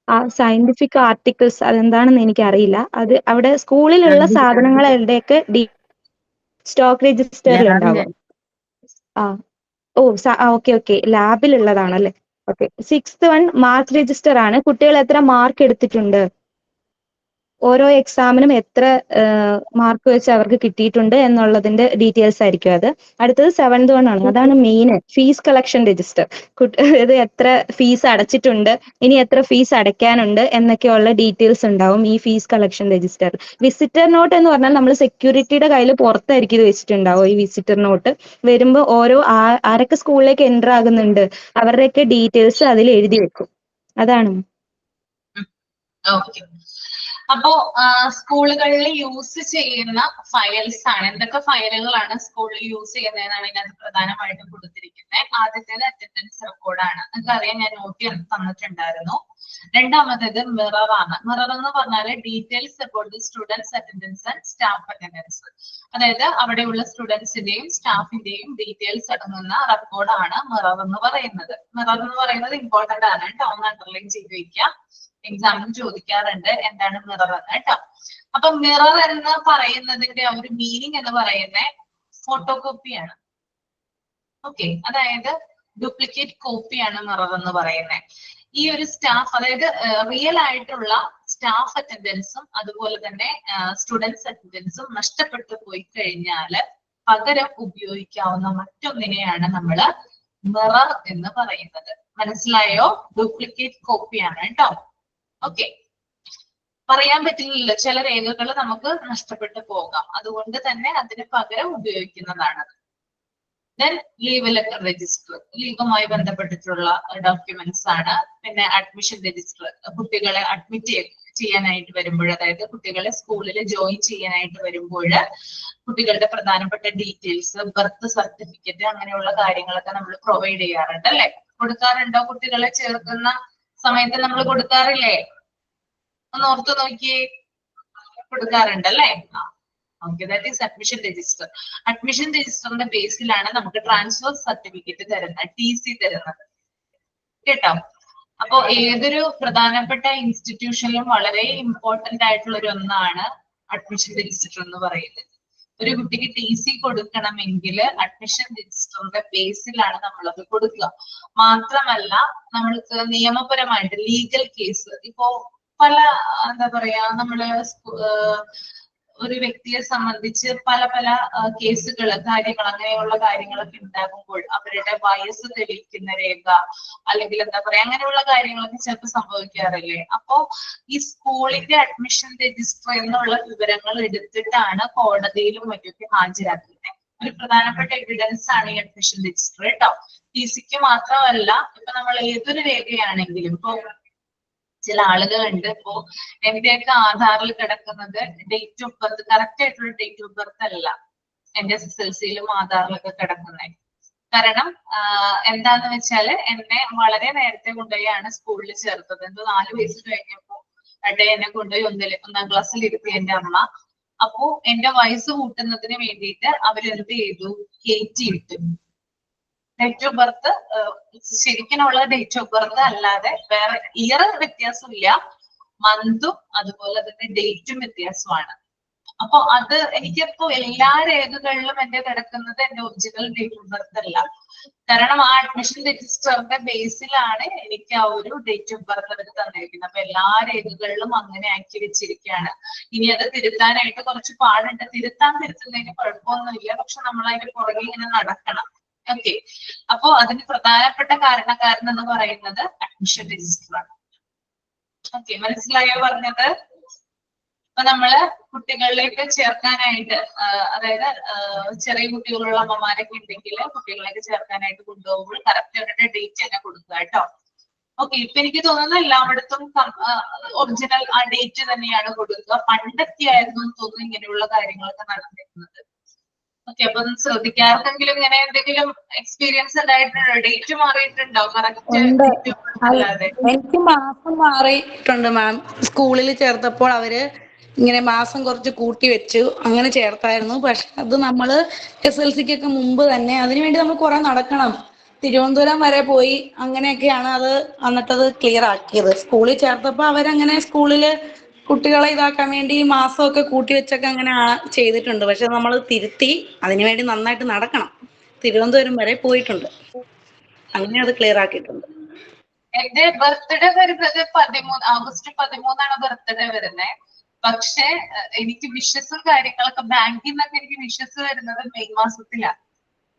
ആ സയന്റിഫിക് ആർട്ടിക്കിൾസ് അതെന്താണെന്ന് എനിക്കറിയില്ല. അത് അവിടെ സ്കൂളിലുള്ള സാധനങ്ങളുടെയൊക്കെ സ്റ്റോക്ക് രജിസ്റ്ററിൽ ഉണ്ടാവും. ഓക്കെ ലാബിലുള്ളതാണല്ലേ. Okay. Sixth one mark register ആണ്. കുട്ടികൾ എത്ര മാർക്ക് എടുത്തിട്ടുണ്ട്, ഓരോ എക്സാമിനും എത്ര മാർക്ക് വെച്ച് അവർക്ക് കിട്ടിയിട്ടുണ്ട് എന്നുള്ളതിന്റെ ഡീറ്റെയിൽസ് ആയിരിക്കും അത്. അടുത്തത് സെവൻത് വൺ ആണ്. അതാണ് മെയിൻ, ഫീസ് കളക്ഷൻ രജിസ്റ്റർ. ഇത് എത്ര ഫീസ് അടച്ചിട്ടുണ്ട്, ഇനി എത്ര ഫീസ് അടയ്ക്കാനുണ്ട് എന്നൊക്കെയുള്ള ഡീറ്റെയിൽസ് ഉണ്ടാവും ഈ fees collection register. Visitor note എന്ന് പറഞ്ഞാൽ നമ്മൾ സെക്യൂരിറ്റിയുടെ കയ്യിൽ പുറത്തായിരിക്കും ഇത് വെച്ചിട്ടുണ്ടാവും. ഈ വിസിറ്റർ നോട്ട് വരുമ്പോൾ ഓരോ ആരൊക്കെ സ്കൂളിലേക്ക് എൻ്റർ ആകുന്നുണ്ട് അവരുടെയൊക്കെ ഡീറ്റെയിൽസ് അതിൽ എഴുതി വെക്കും. അതാണ്.
അപ്പോ സ്കൂളുകളിൽ യൂസ് ചെയ്യുന്ന ഫയൽസ് ആണ്. എന്തൊക്കെ ഫയലുകളാണ് സ്കൂളിൽ യൂസ് ചെയ്യുന്നതെന്നാണ് ഇതിനകത്ത് പ്രധാനമായിട്ടും കൊടുത്തിരിക്കുന്നത്. ആദ്യത്തേത് അറ്റൻഡൻസ് റെക്കോർഡാണ്. നിങ്ങൾക്കറിയാം, ഞാൻ നോക്കി തന്നിട്ടുണ്ടായിരുന്നു. രണ്ടാമത്തേത് മിറർ ആണ്. മിറർ എന്ന് പറഞ്ഞാൽ details about the students attendance and staff attendance. അതായത് അവിടെയുള്ള സ്റ്റുഡൻസിന്റെയും സ്റ്റാഫിന്റെയും ഡീറ്റെയിൽസ് അടങ്ങുന്ന റെക്കോർഡാണ് മിറർ എന്ന് പറയുന്നത്. മിറർ എന്ന് പറയുന്നത് ഇമ്പോർട്ടന്റ് ആണ് കേട്ടോ, ഒന്ന് അണ്ടർലൈൻ ചെയ്ത് വെക്കാം. എക്സാമിന് ചോദിക്കാറുണ്ട് എന്താണ് മിറർ എന്ന് കേട്ടോ. അപ്പൊ മിറർ എന്ന് പറയുന്നതിന്റെ ഒരു മീനിങ് എന്ന് പറയുന്നത് ഫോട്ടോ കോപ്പിയാണ്. ഓക്കെ, അതായത് ഡ്യൂപ്ലിക്കേറ്റ് കോപ്പിയാണ് മിറർ എന്ന് പറയുന്നത്. ഈ ഒരു സ്റ്റാഫ്, അതായത് റിയൽ ആയിട്ടുള്ള സ്റ്റാഫ് അറ്റൻഡൻസും അതുപോലെ തന്നെ സ്റ്റുഡൻസ് അറ്റൻഡൻസും നഷ്ടപ്പെട്ടു പോയി കഴിഞ്ഞാല് പകരം ഉപയോഗിക്കാവുന്ന മറ്റൊന്നിനെയാണ് നമ്മള് മിറർ എന്ന് പറയുന്നത്. മനസ്സിലായോ? ഡ്യൂപ്ലിക്കേറ്റ് കോപ്പിയാണ് കേട്ടോ. ഓക്കെ, പറയാൻ പറ്റില്ലല്ലോ, ചില രേഖകൾ നമുക്ക് നഷ്ടപ്പെട്ടു പോകാം, അതുകൊണ്ട് തന്നെ അതിന് പകരം ഉപയോഗിക്കുന്നതാണ്. ദെൻ ലീവ് ലെറ്റർ രജിസ്റ്റർ, ലീവുമായി ബന്ധപ്പെട്ടിട്ടുള്ള ഡോക്യുമെന്റ്സ് ആണ്. പിന്നെ അഡ്മിഷൻ രജിസ്റ്റർ, കുട്ടികളെ അഡ്മിറ്റ് ചെയ്യാനായിട്ട് വരുമ്പോൾ, അതായത് കുട്ടികളെ സ്കൂളിൽ ജോയിൻ ചെയ്യാനായിട്ട് വരുമ്പോൾ കുട്ടികളുടെ പ്രധാനപ്പെട്ട ഡീറ്റെയിൽസ്, ബർത്ത് സർട്ടിഫിക്കറ്റ്, അങ്ങനെയുള്ള കാര്യങ്ങളൊക്കെ നമ്മൾ പ്രൊവൈഡ് ചെയ്യാറുണ്ട് അല്ലെ? കൊടുക്കാറുണ്ടോ? കുട്ടികളെ ചേർക്കുന്ന സമയത്ത് നമ്മൾ കൊടുക്കാറില്ലേ? ഒന്ന് ഓർത്ത് നോക്കിയേ, കൊടുക്കാറുണ്ട് അല്ലേ? Okay, that is admission register. Admission രജിസ്റ്ററിന്റെ ബേസിലാണ് നമുക്ക് ട്രാൻസ്ഫർ സർട്ടിഫിക്കറ്റ് തരുന്നത്, TC തരുന്നത് കേട്ടോ. അപ്പോ ഏതൊരു പ്രധാനപ്പെട്ട ഇൻസ്റ്റിറ്റ്യൂഷനിലും വളരെ ഇമ്പോർട്ടന്റ് ആയിട്ടുള്ള ഒരു ഒന്നാണ് അഡ്മിഷൻ രജിസ്റ്റർ എന്ന് പറയുന്നത്. ഒരു കുട്ടിക്ക് TC കൊടുക്കണമെങ്കിൽ അഡ്മിഷൻ രജിസ്റ്ററിന്റെ ബേസിലാണ് നമ്മളത് കൊടുക്കുക. മാത്രമല്ല, നമ്മൾക്ക് നിയമപരമായിട്ട് ലീഗൽ കേസ്, ഇപ്പോ പല എന്താ പറയാ, നമ്മള് ഒരു വ്യക്തിയെ സംബന്ധിച്ച് പല പല കേസുകൾ, കാര്യങ്ങൾ, അങ്ങനെയുള്ള കാര്യങ്ങളൊക്കെ ഉണ്ടാകുമ്പോൾ അവരുടെ വയസ്സ് തെളിയിക്കുന്ന രേഖ അല്ലെങ്കിൽ എന്താ പറയാ, അങ്ങനെയുള്ള കാര്യങ്ങളൊക്കെ ചിലപ്പോൾ സംഭവിക്കാറില്ലേ? അപ്പോ ഈ സ്കൂളിന്റെ അഡ്മിഷൻ രജിസ്റ്റർ എന്നുള്ള വിവരങ്ങൾ എടുത്തിട്ടാണ് കോടതിയിലും മറ്റൊക്കെ ഹാജരാക്കുന്നത്. ഒരു പ്രധാനപ്പെട്ട എവിഡൻസ് ആണ് ഈ അഡ്മിഷൻ രജിസ്റ്റർ കേട്ടോ. TCക്ക് മാത്രമല്ല, ഇപ്പൊ നമ്മൾ ഏതൊരു രേഖയാണെങ്കിലും, ഇപ്പൊ ചില ആളുകളുണ്ട്, ഇപ്പോ എന്റെയൊക്കെ ആധാറിൽ കിടക്കുന്നത് ഡേറ്റ് ഓഫ് ബർത്ത്, കറക്റ്റ് ആയിട്ടുള്ള ഡേറ്റ് ഓഫ് ബർത്ത് അല്ല എന്റെ SSLCയിലും ആധാറിലൊക്കെ കിടക്കുന്നത്. കാരണം എന്താന്ന് വെച്ചാല് എന്നെ വളരെ നേരത്തെ കൊണ്ടുപോയാണ് സ്കൂളിൽ ചേർത്തത്. എന്തോ 4 വയസ്സ് കഴിഞ്ഞപ്പോ എന്നെ കൊണ്ടുപോയി 1ാം ക്ലാസ്സിൽ ഇരുത്തി എന്റെ അമ്മ. അപ്പോ എന്റെ വയസ്സ് കൂട്ടുന്നതിന് വേണ്ടിയിട്ട് അവരെന്ത് ചെയ്തു, കയറ്റിയിട്ടു. ഡേറ്റ് ഓഫ് ബർത്ത് ശരിക്കുമുള്ള ഡേറ്റ് ഓഫ് ബർത്ത് അല്ലാതെ വേറെ ഇയർ വ്യത്യാസമില്ല, മന്തും അതുപോലെ തന്നെ ഡേറ്റും വ്യത്യാസമാണ്. അപ്പൊ അത് എനിക്കിപ്പോ എല്ലാ രേഖകളിലും എന്റെ കിടക്കുന്നത് എന്റെ ഒറിജിനൽ ഡേറ്റ് ഓഫ് ബർത്ത് അല്ല. കാരണം ആ അഡ്മിഷൻ രജിസ്റ്ററിന്റെ ബേസിലാണ് എനിക്ക് ആ ഒരു ഡേറ്റ് ഓഫ് ബർത്ത് അവർ തന്നിരിക്കുന്നത്. അപ്പൊ എല്ലാ രേഖകളിലും അങ്ങനെ ആക്കി വെച്ചിരിക്കുകയാണ്. ഇനി അത് തിരുത്താനായിട്ട് കുറച്ച് പാടുണ്ട്. തിരുത്തുന്നതിന് കുഴപ്പമൊന്നുമില്ല, പക്ഷെ നമ്മൾ അതിന്റെ പുറകെ ഇങ്ങനെ നടക്കണം. ഓക്കെ, അപ്പോ അതിന് പ്രധാനപ്പെട്ട കാരണക്കാരൻ എന്ന് പറയുന്നത് അഡ്മിഷൻ രജിസ്റ്റർ ആണ്. ഓക്കെ, മനസ്സിലായോ പറഞ്ഞത്? അപ്പൊ നമ്മള് കുട്ടികളിലേക്ക് ചേർക്കാനായിട്ട് അതായത് ചെറിയ കുട്ടികളുള്ള അമ്മമാരൊക്കെ ഉണ്ടെങ്കിൽ കുട്ടികളേക്ക് ചേർക്കാനായിട്ട് കൊണ്ടുപോകുമ്പോൾ കറക്റ്റ് അവരുടെ ഡേറ്റ് തന്നെ കൊടുക്കുക കേട്ടോ. ഓക്കെ, ഇപ്പൊ എനിക്ക് തോന്നുന്നു എല്ലായിടത്തും ഒറിജിനൽ ആ ഡേറ്റ് തന്നെയാണ് കൊടുക്കുക. പണ്ടൊക്കെ ആയിരുന്നു എന്ന് തോന്നുന്നു ഇങ്ങനെയുള്ള കാര്യങ്ങളൊക്കെ നടന്നിരുന്നത്. ഓക്കെ, അപ്പൊ ശ്രദ്ധിക്കാർക്കെങ്കിലും ഇങ്ങനെ എന്തെങ്കിലും എക്സ്പീരിയൻസ് ഉണ്ടായിട്ടുണ്ടോ? ഡേറ്റ് മാറിയിട്ടുണ്ടോ? കറക്റ്റ് അല്ലാതെ
എനിക്ക് മാസം മാറിയിട്ടുണ്ട് മാം. സ്കൂളിൽ ചേർത്തപ്പോൾ അവര് ഇങ്ങനെ മാസം കുറച്ച് കൂട്ടി വെച്ചു, അങ്ങനെ ചേർത്തായിരുന്നു. പക്ഷെ അത് നമ്മള് SLCക്കൊക്കെ മുമ്പ് തന്നെ അതിനുവേണ്ടി നമ്മൾ കുറെ നടക്കണം. തിരുവനന്തപുരം വരെ പോയി, അങ്ങനെയൊക്കെയാണ് അത് എന്നിട്ടത് ക്ലിയർ ആക്കിയത്. സ്കൂളിൽ ചേർത്തപ്പോൾ അവരങ്ങനെ സ്കൂളില് കുട്ടികളെ ഇതാക്കാൻ വേണ്ടി മാസമൊക്കെ കൂട്ടി വെച്ചൊക്കെ അങ്ങനെ ചെയ്തിട്ടുണ്ട്. പക്ഷെ നമ്മൾ തിരുത്തി അതിനുവേണ്ടി നന്നായിട്ട് നടക്കണം. തിരുവനന്തപുരം വരെ പോയിട്ടുണ്ട്, അങ്ങനെ അത് ക്ലിയർ ആക്കിയിട്ടുണ്ട്.
എന്റെ ബർത്ത്ഡേ വരുന്നത് ഓഗസ്റ്റ് 13 ബർത്ത്ഡേ വരുന്നത്. പക്ഷെ എനിക്ക് വിഷസും കാര്യങ്ങളൊക്കെ ബാങ്കിൽ നിന്നൊക്കെ എനിക്ക് വിഷസ് വരുന്നത് മെയ് മാസത്തിലാണ്.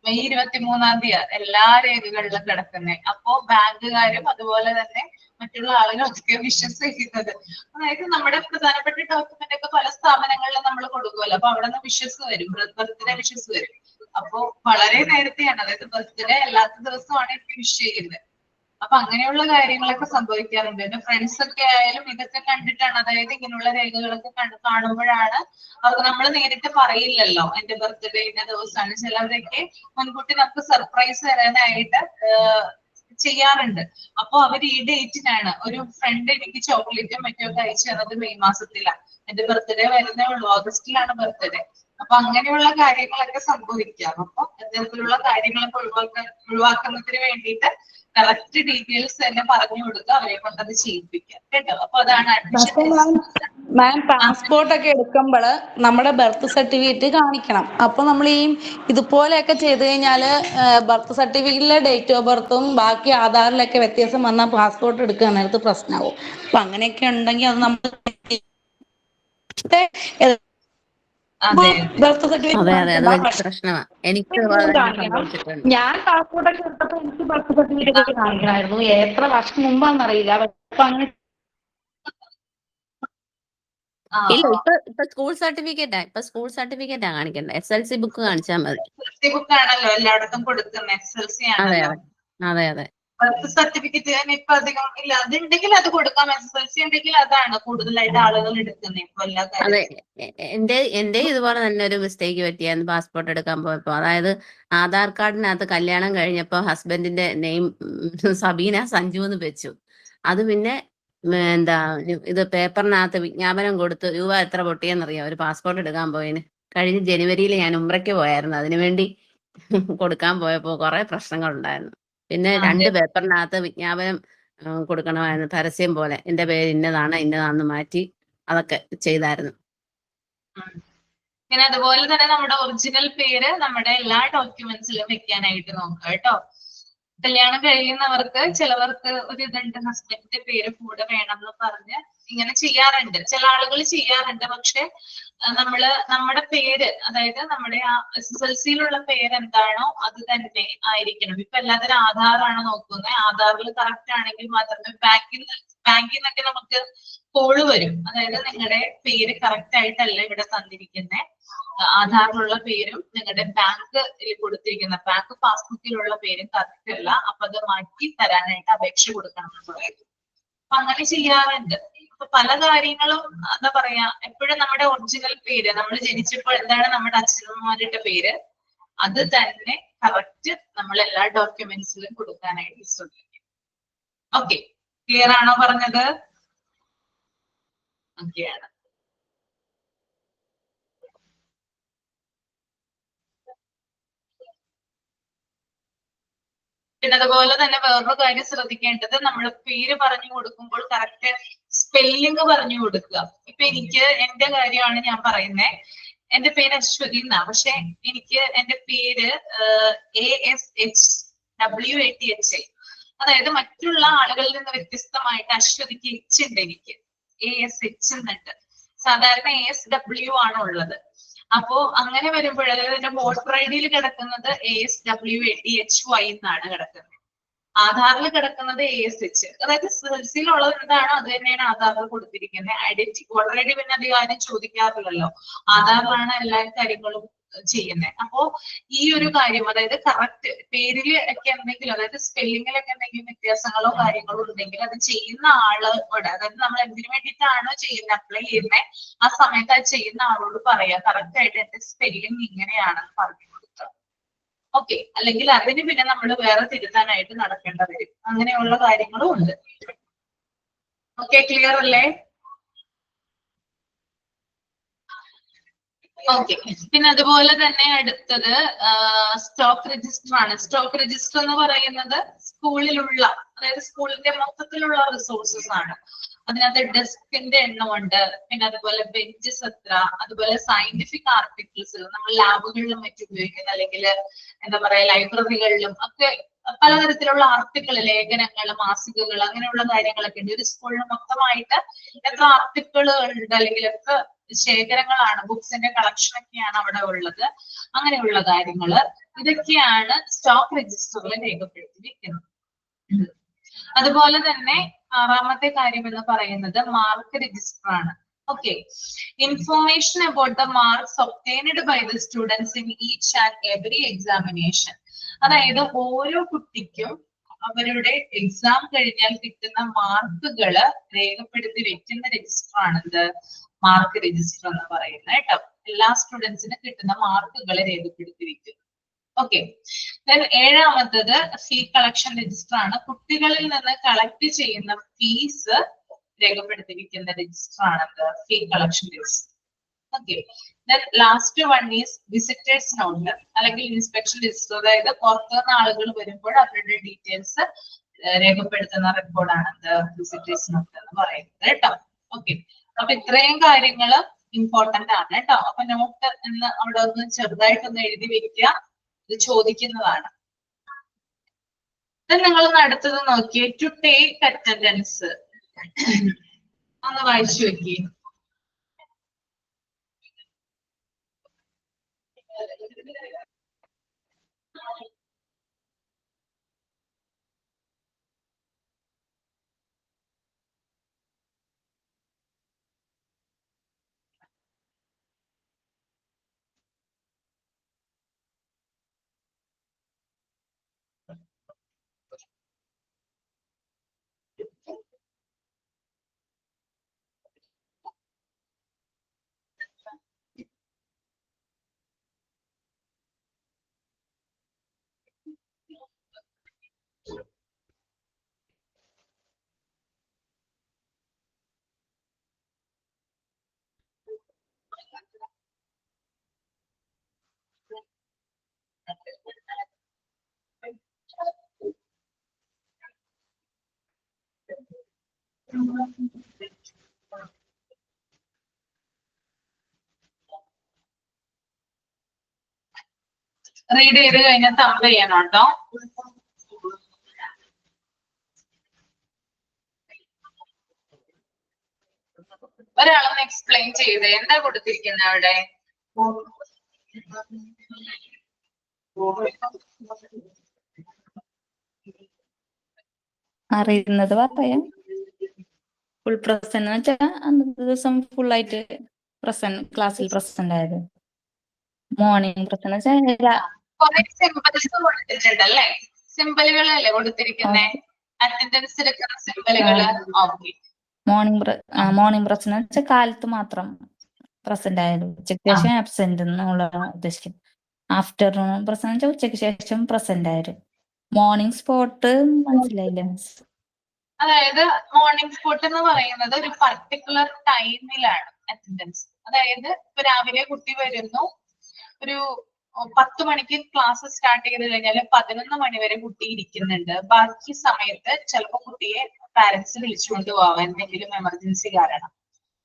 മെയ് 23 എല്ലാ രേഖകളിലും കിടക്കുന്നത്. അപ്പോ ബാങ്കുകാരും അതുപോലെ തന്നെ മറ്റുള്ള ആളുകളൊക്കെ വിശ്വസിക്കുന്നത്, അതായത് നമ്മുടെ പ്രധാനപ്പെട്ട ഡോക്യുമെന്റ് ഒക്കെ പല സ്ഥാപനങ്ങളിലും നമ്മൾ കൊടുക്കുമല്ലോ. അപ്പൊ അവിടെ നിന്ന് വിശ്വസ് വരും, ബർത്ത്ഡേ വിശ്വസ് വരും. അപ്പോ വളരെ നേരത്തെയാണ്, അതായത് ബർത്ത്ഡേ അല്ലാത്ത ദിവസമാണ് എനിക്ക് വിഷ് ചെയ്യുന്നത്. അപ്പൊ അങ്ങനെയുള്ള കാര്യങ്ങളൊക്കെ സംഭവിക്കാറുണ്ട്. എന്റെ ഫ്രണ്ട്സ് ഒക്കെ ആയാലും ഇതൊക്കെ കണ്ടിട്ടാണ്, അതായത് ഇങ്ങനെയുള്ള രേഖകളൊക്കെ കാണുമ്പോഴാണ് അവർക്ക്, നമ്മൾ നേരിട്ട് പറയില്ലല്ലോ എന്റെ ബർത്ത്ഡേ ഇന്ന ദിവസമാണ്. ചിലവരൊക്കെ മുൻകൂട്ടി നമുക്ക് സർപ്രൈസ് തരാനായിട്ട് ചെയ്യാറുണ്ട്. അപ്പൊ അവർ ഈ ഡേറ്റിനാണ്, ഒരു ഫ്രണ്ട് എനിക്ക് ചോക്ലേറ്റും മറ്റൊക്കെ അയച്ചു തന്നത് മെയ് മാസത്തിലാണ്. എന്റെ ബർത്ത്ഡേ വരുന്നേ ഉള്ളൂ, ഓഗസ്റ്റിലാണ് ബർത്ത്ഡേ. അപ്പൊ അങ്ങനെയുള്ള കാര്യങ്ങളൊക്കെ സംഭവിക്കാം. അപ്പൊ ഇത്തരത്തിലുള്ള കാര്യങ്ങളൊക്കെ ഒഴിവാക്കുന്നതിന് വേണ്ടിയിട്ട് കറക്റ്റ് ഡീറ്റെയിൽസ് തന്നെ പറഞ്ഞു കൊടുക്കുക, അവരെ കൊണ്ട് അത് ചെയ്യിപ്പിക്കാം കേട്ടോ. അപ്പൊ അതാണ് അഡ്മിഷൻ.
മാം പാസ്പോർട്ട് ഒക്കെ എടുക്കുമ്പോൾ നമ്മുടെ ബർത്ത് സർട്ടിഫിക്കറ്റ് കാണിക്കണം. അപ്പൊ നമ്മൾ ഈ ഇതുപോലെയൊക്കെ ചെയ്ത് കഴിഞ്ഞാല് ബർത്ത് സർട്ടിഫിക്കറ്റിലെ ഡേറ്റ് ഓഫ് ബർത്തും ബാക്കി ആധാറിലൊക്കെ വ്യത്യാസം വന്നാൽ പാസ്പോർട്ട് എടുക്കുക നേരത്ത് പ്രശ്നമാവും. അപ്പൊ അങ്ങനെയൊക്കെ ഉണ്ടെങ്കിൽ അത് നമ്മൾ ബർത്ത് സർട്ടിഫിക്കറ്റ് കാണിക്കണം.
പ്രശ്നമാണ്. എനിക്ക്
കാണിക്കണം. ഞാൻ പാസ്പോർട്ടൊക്കെ എടുത്തപ്പോ എനിക്ക് ബർത്ത് സർട്ടിഫിക്കറ്റ് ഒക്കെ കാണിക്കണമായിരുന്നു. എത്ര വർഷം മുമ്പാന്നറിയില്ല. അപ്പൊ അങ്ങനെ
ഇല്ല, ഇപ്പൊ സ്കൂൾ സർട്ടിഫിക്കറ്റാ കാണിക്കണ്ടേ. SLC ബുക്ക് കാണിച്ചാൽ മതി.
SLC ബുക്ക് ആണല്ലോ എല്ലായിടത്തും കൊടുക്കുന്നത്, SLC ആണല്ലോ.
അതെ.
ബർത്ത് സർട്ടിഫിക്കറ്റ് ഇപ്പൊ അധികം ഇല്ല, അതുണ്ടെങ്കിൽ അത് കൊടുക്കാം. SLC ഉണ്ടെങ്കിൽ അതാണ് കൂടുതലായിട്ട് ആളുകൾ എടുക്കുന്നത് ഇപ്പൊ എല്ലാ കാര്യത്തിലും.
എന്റെ ഇതുപോലെ തന്നെ ഒരു മിസ്റ്റേക്ക് പറ്റിയായിരുന്നു പാസ്പോർട്ട് എടുക്കാൻ പോയപ്പോ. അതായത് ആധാർ കാർഡിനകത്ത് കല്യാണം കഴിഞ്ഞപ്പോ ഹസ്ബൻഡിന്റെ നെയിം സബീന സഞ്ജു എന്ന് വെച്ചു. അത് പിന്നെ എന്താ ഇത് പേപ്പറിനകത്ത് വിജ്ഞാപനം കൊടുത്ത് രൂപ എത്ര പൊട്ടിയെന്നറിയാം ഒരു പാസ്പോർട്ട് എടുക്കാൻ പോയതിന്. കഴിഞ്ഞ ജനുവരിയിൽ ഞാൻ ഉംറയ്ക്ക് പോയായിരുന്നു. അതിനുവേണ്ടി കൊടുക്കാൻ പോയപ്പോ കുറെ പ്രശ്നങ്ങൾ ഉണ്ടായിരുന്നു. പിന്നെ 2 പേപ്പറിനകത്ത് വിജ്ഞാപനം കൊടുക്കണമായിരുന്നു, പരസ്യം പോലെ. എന്റെ പേര് ഇന്നതാണെന്ന് മാറ്റി അതൊക്കെ ചെയ്തായിരുന്നു.
പിന്നെ അതുപോലെ തന്നെ നമ്മുടെ ഒറിജിനൽ പേര് നമ്മുടെ എല്ലാ ഡോക്യുമെന്റ്സിലും വെക്കാനായിട്ട് നോക്കുക കേട്ടോ. കല്യാണം കഴിയുന്നവർക്ക് ചിലവർക്ക് ഒരു ഇതുണ്ട്, ഹസ്ബൻഡിന്റെ പേര് കൂടെ വേണം എന്ന് പറഞ്ഞ് ഇങ്ങനെ ചെയ്യാറുണ്ട്, ചില ആളുകൾ ചെയ്യാറുണ്ട്. പക്ഷെ നമ്മുടെ പേര്, അതായത് നമ്മുടെ ആ SSLCയിലുള്ള പേര് എന്താണോ അത് തന്നെ ആയിരിക്കണം. ഇപ്പൊ എല്ലാത്തിനും ആധാറാണ് നോക്കുന്നത്. ആധാറിൽ കറക്റ്റ് ആണെങ്കിൽ മാത്രമേ ബാങ്കിൽ നിന്നൊക്കെ നമുക്ക് കോള് വരും. അതായത് നിങ്ങളുടെ പേര് കറക്റ്റ് ആയിട്ടല്ല ഇവിടെ തന്നിരിക്കുന്നത്, ആധാറിലുള്ള പേരും നിങ്ങളുടെ ബാങ്കിൽ കൊടുത്തിരിക്കുന്ന ബാങ്ക് പാസ്ബുക്കിലുള്ള പേരും കറക്റ്റ് അല്ല, അപ്പൊ അത് മാറ്റി തരാനായിട്ട് അപേക്ഷ കൊടുക്കണം എന്ന് പറയുന്നത്. അപ്പൊ അങ്ങനെ ചെയ്യാറുണ്ട്. അപ്പൊ പല കാര്യങ്ങളും എന്താ പറയാ, എപ്പോഴും നമ്മുടെ ഒറിജിനൽ പേര്, നമ്മൾ ജനിച്ചപ്പോൾ എന്താണ് നമ്മുടെ അച്ഛനമ്മമാരുടെ പേര്, അത് തന്നെ കറക്റ്റ് നമ്മൾ എല്ലാ ഡോക്യുമെന്റ്സിലും കൊടുക്കാനായിട്ട് ശ്രദ്ധിക്കും. ഓക്കെ, ക്ലിയർ ആണോ പറഞ്ഞത്? ഓക്കെയാണ്. പിന്നെ അതുപോലെ തന്നെ വേറൊരു കാര്യം ശ്രദ്ധിക്കേണ്ടത്, നമ്മൾ പേര് പറഞ്ഞു കൊടുക്കുമ്പോൾ കറക്റ്റ് സ്പെല്ലിംഗ് പറഞ്ഞു കൊടുക്കുക. ഇപ്പൊ എനിക്ക് എന്റെ കാര്യമാണ് ഞാൻ പറയുന്നത്. എന്റെ പേര് അശ്വതി എന്നാ, പക്ഷെ എനിക്ക് എന്റെ പേര് ASHWATHI. അതായത് മറ്റുള്ള ആളുകളിൽ നിന്ന് വ്യത്യസ്തമായിട്ട് അശ്വതിക്ക് എച്ച് ഉണ്ട്, എനിക്ക് ASH എന്നുണ്ട്. സാധാരണ ASW ആണ് ഉള്ളത്. അപ്പോ അങ്ങനെ വരുമ്പോൾ, അതായത് എന്റെ വോട്ടർ ഐ ഡിയിൽ കിടക്കുന്നത് ASWATHY എന്നാണ് കിടക്കുന്നത്. ആധാറിൽ കിടക്കുന്നത് ASH. അതായത് സെൽസിലുള്ളത് എന്താണോ അത് തന്നെയാണ് ആധാറിൽ കൊടുത്തിരിക്കുന്നത്. ഐഡന്റിറ്റി വോട്ടർ ഐ ഡി പിന്നെ അധികം ആരും ചോദിക്കാറില്ലല്ലോ, ആധാറിലാണ് എല്ലാ കാര്യങ്ങളും ചെയ്യുന്നത്. അപ്പോ ഈ ഒരു കാര്യം, അതായത് കറക്റ്റ് പേരിൽ ഒക്കെ എന്തെങ്കിലും, അതായത് സ്പെല്ലിങ്ങിലൊക്കെ എന്തെങ്കിലും വ്യത്യാസങ്ങളോ കാര്യങ്ങളോ ഉണ്ടെങ്കിൽ അത് ചെയ്യുന്ന ആളോട്, അതായത് നമ്മൾ എന്തിനു വേണ്ടിയിട്ടാണോ ചെയ്യുന്നത്, അപ്ലൈ ചെയ്യുന്നത്, ആ സമയത്ത് അത് ചെയ്യുന്ന ആളോട് പറയാം കറക്റ്റ് ആയിട്ട് എന്റെ സ്പെല്ലിംഗ് ഇങ്ങനെയാണെന്ന് പറഞ്ഞു കൊടുക്കുക. ഓക്കെ, അല്ലെങ്കിൽ അതിന് പിന്നെ നമ്മൾ വേറെ തിരുത്താനായിട്ട് നടക്കേണ്ട വരും. അങ്ങനെയുള്ള കാര്യങ്ങളും ഉണ്ട്. ഓക്കെ, ക്ലിയർ അല്ലേ? ഓക്കെ, പിന്നെ അതുപോലെ തന്നെ അടുത്തത് സ്റ്റോക്ക് രജിസ്റ്റർ ആണ്. സ്റ്റോക്ക് രജിസ്റ്റർ എന്ന് പറയുന്നത് സ്കൂളിലുള്ള, അതായത് സ്കൂളിന്റെ മൊത്തത്തിലുള്ള റിസോഴ്സസ് ആണ്. അതിനകത്ത് ഡെസ്കിന്റെ എണ്ണമുണ്ട്, പിന്നെ അതുപോലെ ബെഞ്ചസ് എത്ര, അതുപോലെ സയന്റിഫിക് ആർട്ടിക്കിൾസ് നമ്മൾ ലാബുകളിലും മറ്റും ഉപയോഗിക്കുന്ന, അല്ലെങ്കിൽ എന്താ പറയാ ലൈബ്രറികളിലും ഒക്കെ പലതരത്തിലുള്ള ആർട്ടിക്കിൾ, ലേഖനങ്ങൾ, മാസികകൾ, അങ്ങനെയുള്ള കാര്യങ്ങളൊക്കെ ഉണ്ട്. ഒരു സ്കൂളിന് മൊത്തമായിട്ട് എത്ര ആർട്ടിക്കിളുകൾ ഉണ്ട്, അല്ലെങ്കിൽ എത്ര ശേഖരങ്ങളാണ്, ബുക്സിന്റെ കളക്ഷൻ ഒക്കെയാണ് അവിടെ ഉള്ളത്, അങ്ങനെയുള്ള കാര്യങ്ങള് ഇതൊക്കെയാണ് സ്റ്റോക്ക് രജിസ്റ്ററിൽ രേഖപ്പെടുത്തി വെക്കുന്നത്. അതുപോലെ തന്നെ 6ാമത്തെ കാര്യം എന്ന് പറയുന്നത് മാർക്ക് രജിസ്റ്റർ ആണ്. Okay, information about the marks obtained by the students in each and every examination. അതായത് ഓരോ കുട്ടിക്കും അവരുടെ എക്സാം കഴിഞ്ഞാൽ കിട്ടുന്ന മാർക്കുകള് രേഖപ്പെടുത്തി വെക്കുന്ന രജിസ്റ്റർ ആണിത് മാർക്ക് രജിസ്റ്റർ എന്ന് പറയുന്നത് കേട്ടോ. എല്ലാ സ്റ്റുഡൻസിനും കിട്ടുന്ന മാർക്കുകൾ രേഖപ്പെടുത്തി വെക്കുന്നു. ഓക്കെ, 7ാമത്തത് ഫീ കളക്ഷൻ രജിസ്റ്റർ ആണ്. കുട്ടികളിൽ നിന്ന് കളക്ട് ചെയ്യുന്ന ഫീസ് രേഖപ്പെടുത്തി വെക്കുന്ന രജിസ്റ്റർ ആണത് fee collection register. Okay, last one is visitors note അല്ലെങ്കിൽ ഇൻസ്പെക്ഷൻ രജിസ്റ്റർ. അതായത് പുറത്തുനിന്ന് ആളുകൾ വരുമ്പോൾ അവരുടെ ഡീറ്റെയിൽസ് രേഖപ്പെടുത്തുന്ന റെക്കോർഡാണ് വിസിറ്റേഴ്സ് നോട്ട് എന്ന് പറയുന്നത് കേട്ടോ. ഓക്കെ, അപ്പൊ ഇത്രയും കാര്യങ്ങള് ഇമ്പോർട്ടന്റ് ആണ് കേട്ടോ. അപ്പൊ നോട്ട് എന്ന് അവിടെ ഒന്ന് ചെറുതായിട്ടൊന്ന് എഴുതി വെക്കുക, ഇത് ചോദിക്കുന്നതാണ്. നിങ്ങളൊന്ന് അടുത്തത് നോക്കിയേ, ടു ടേക്ക് അറ്റൻഡൻസ് ഒന്ന് വായിച്ചു വെക്കേ. റീഡ് ചെയ്ത് കഴിഞ്ഞാൽ തമ്പ് ചെയ്യണം കേട്ടോ. ഒരാളൊന്ന് എക്സ്പ്ലെയിൻ ചെയ്തേ, എന്താ കൊടുത്തിരിക്കുന്നത് അവിടെ?
അറിയുന്നത് പറയാം. ഫുൾ പ്രസന്റ് എന്ന് വെച്ചാൽ അന്നത്തെ ദിവസം ഫുൾ ആയിട്ട് പ്രസന്റ്, ക്ലാസ്സിൽ പ്രസന്റ് ആയത്. മോർണിംഗ് പ്രസന്റ് വെച്ചാൽ
കുറെ സിമ്പിൾസ് കൊടുത്തിട്ടുണ്ടല്ലേ, സിമ്പിളുകളല്ലേ കൊടുത്തിരിക്കുന്നേ, അറ്റൻഡൻസ് എടുക്കുന്ന സിമ്പിളുകള്. ഓക്കെ,
മോർണിംഗ് പ്രസന്റ് വെച്ചാൽ കാലത്ത് മാത്രം പ്രസന്റ് ആയത്, ഉച്ചയ്ക്ക് ശേഷം ആബ്സെന്റ് എന്നുള്ള ഉദ്ദേശിക്കുന്നത്. ആഫ്റ്റർനൂൺ പ്രസന്റ് വെച്ചാൽ ഉച്ചയ്ക്ക് ശേഷം പ്രസന്റ് ആയത്. മോർണിംഗ് സ്പോട്ട് മനസ്സിലായില്ല മിസ്?
അതായത് മോർണിംഗ് സ്പോട്ട് എന്ന് പറയുന്നത് ഒരു പർട്ടിക്കുലർ ടൈമിലാണ് അറ്റൻഡൻസ്. അതായത് ഇപ്പൊ രാവിലെ കുട്ടി വരുന്നു, ഒരു 10 മണിക്ക് ക്ലാസ് സ്റ്റാർട്ട് ചെയ്ത് കഴിഞ്ഞാൽ 11 മണി വരെ കുട്ടി ഇരിക്കുന്നുണ്ട്. ബാക്കി സമയത്ത് ചിലപ്പോൾ കുട്ടിയെ പാരന്റ്സ് വിളിച്ചുകൊണ്ട് പോവാം എന്തെങ്കിലും എമർജൻസി കാരണം.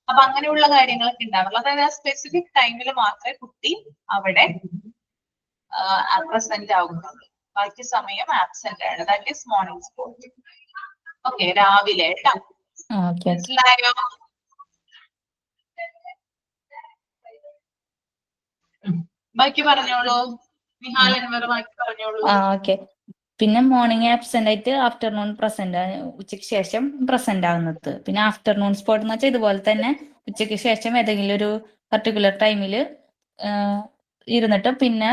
അപ്പൊ അങ്ങനെയുള്ള കാര്യങ്ങളൊക്കെ ഉണ്ടാവുള്ളൂ. അതായത് ആ സ്പെസിഫിക് ടൈമിൽ മാത്രമേ കുട്ടി അവിടെ പ്രസന്റ് ആകുന്നുള്ളൂ. ബാക്കി സമയം ആബ്സെന്റ് ആണ്. That is morning sport. Okay, രാവിലെ കേട്ടോ. മനസ്സിലായോ? ബാക്കി പറഞ്ഞോളൂ. നിഹാൽ അൻവർ ബാക്കി പറഞ്ഞോളൂ.
ഓക്കെ. പിന്നെ മോർണിംഗ് ആബ്സെന്റ് ആയിട്ട് ആഫ്റ്റർനൂൺ പ്രസന്റ്, ഉച്ചയ്ക്ക് ശേഷം പ്രസന്റ് ആവുന്നത്. പിന്നെ ആഫ്റ്റർനൂൺ സ്പോട്ട് എന്ന് വെച്ചാൽ ഇതുപോലെ തന്നെ ഉച്ചയ്ക്ക് ശേഷം ഏതെങ്കിലും ഒരു പർട്ടിക്കുലർ ടൈമിൽ ഇരുന്നിട്ട് പിന്നെ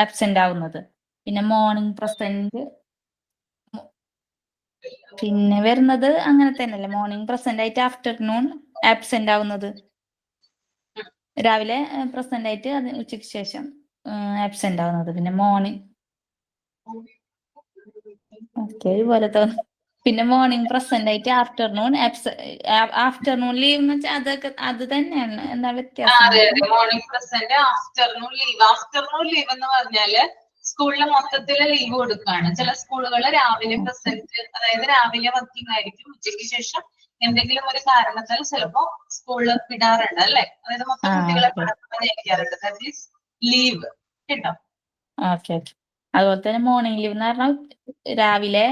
ആബ്സെന്റ് ആവുന്നത്. പിന്നെ മോർണിംഗ് പ്രസന്റ് പിന്നെ വരുന്നത് അങ്ങനെ തന്നെയല്ലേ, മോർണിംഗ് പ്രസന്റ് ആയിട്ട് ആഫ്റ്റർനൂൺ ആബ്സെന്റ് ആവുന്നത്. രാവിലെ പ്രസന്റ് ആയിട്ട് അത് ഉച്ചയ്ക്ക് ശേഷം ആബ്സെന്റ് ആവുന്നത്. പിന്നെ മോർണിംഗ് ഇതുപോലെ തോന്നുന്നു. പിന്നെ മോർണിംഗ് പ്രസന്റ് ആയിട്ട് ആഫ്റ്റർനൂൺ ലീവ് എന്ന് വെച്ചാൽ അതൊക്കെ അത് തന്നെയാണ്. എന്താ വ്യത്യാസം?
Morning present, afternoon leave. Afternoon leave എന്ന് പറഞ്ഞാല് സ്കൂളിലെ മൊത്തത്തില് ലീവ് കൊടുക്കുകയാണ്. ചില സ്കൂളുകൾ രാവിലെ പ്രസന്റ്, അതായത് രാവിലെ വർക്കിംഗ് ആയിരിക്കും, ഉച്ചയ്ക്ക് ശേഷം എന്തെങ്കിലും ഒരു കാരണത്താൽ ചിലപ്പോ സ്കൂളിൽ വിടാറുണ്ട് അല്ലെ. അതായത് മൊത്തം കുട്ടികളെ പഠിക്കാറുണ്ട്. ദാറ്റ് ഈസ് ലീവ് കേട്ടോ.
ഓക്കെ. അതുപോലെ തന്നെ മോർണിംഗ് ലീവ് എന്ന് പറഞ്ഞാൽ രാവിലെ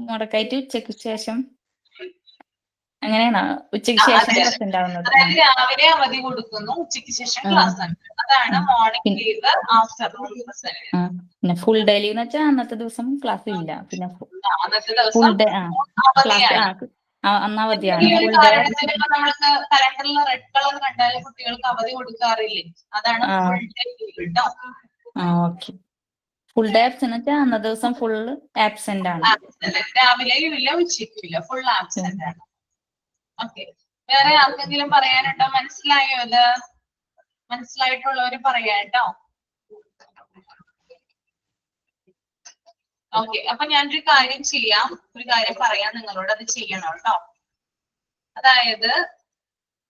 മുടക്കായിട്ട് ഉച്ചയ്ക്ക് ശേഷം അങ്ങനെയാണോ? ഉച്ചയ്ക്ക് ശേഷം പ്രസന്റ് ആവുന്നത്.
അതായത് രാവിലെ അവധി കൊടുക്കുന്നു, ഉച്ചയ്ക്ക് ശേഷം ക്ലാസ് ആണ്. അതാണ് മോർണിംഗ് ലീവ്, ആഫ്റ്റർനൂൺ പ്രസന്റ്.
പിന്നെ ഫുൾ ഡേ ലീവ് എന്ന് വെച്ചാൽ അന്നത്തെ ദിവസം ക്ലാസ് ഇല്ല. പിന്നെ
അന്നത്തെ
ഫുൾ
ദിവസം
ഡേ ക്ലാസ് അന്ന് അവധിയാണ്. ഫുൾ ഡേ
നമ്മൾക്ക് കലണ്ടറിൽ റെഡ് കളർ കണ്ടാൽ കുട്ടികൾക്ക് അവധി കൊടുക്കാറില്ലേ? അതാണ് ഫുൾ ഡേ ലീവ് കേട്ടോ.
ഓക്കെ. ഫുൾ ഡേ ആബ്സെന്റ് വെച്ചാൽ അന്ന ദിവസം ഫുൾ ആബ്സെന്റ് ആണ്.
രാവിലെയും ഇല്ല, ഉച്ചയ്ക്കും ഇല്ല, ഫുൾ ആബ്സെന്റ് ആണ്. ഓക്കെ. വേറെ ആർക്കെങ്കിലും പറയാനുണ്ടോ? മനസ്സിലായോ? ഇത് മനസ്സിലായിട്ടുള്ളവര് പറയാം കേട്ടോ. ഓക്കെ. അപ്പൊ ഞാനൊരു കാര്യം ചെയ്യാം, ഒരു കാര്യം പറയാം നിങ്ങളോട്, അത് ചെയ്യണം കേട്ടോ. അതായത്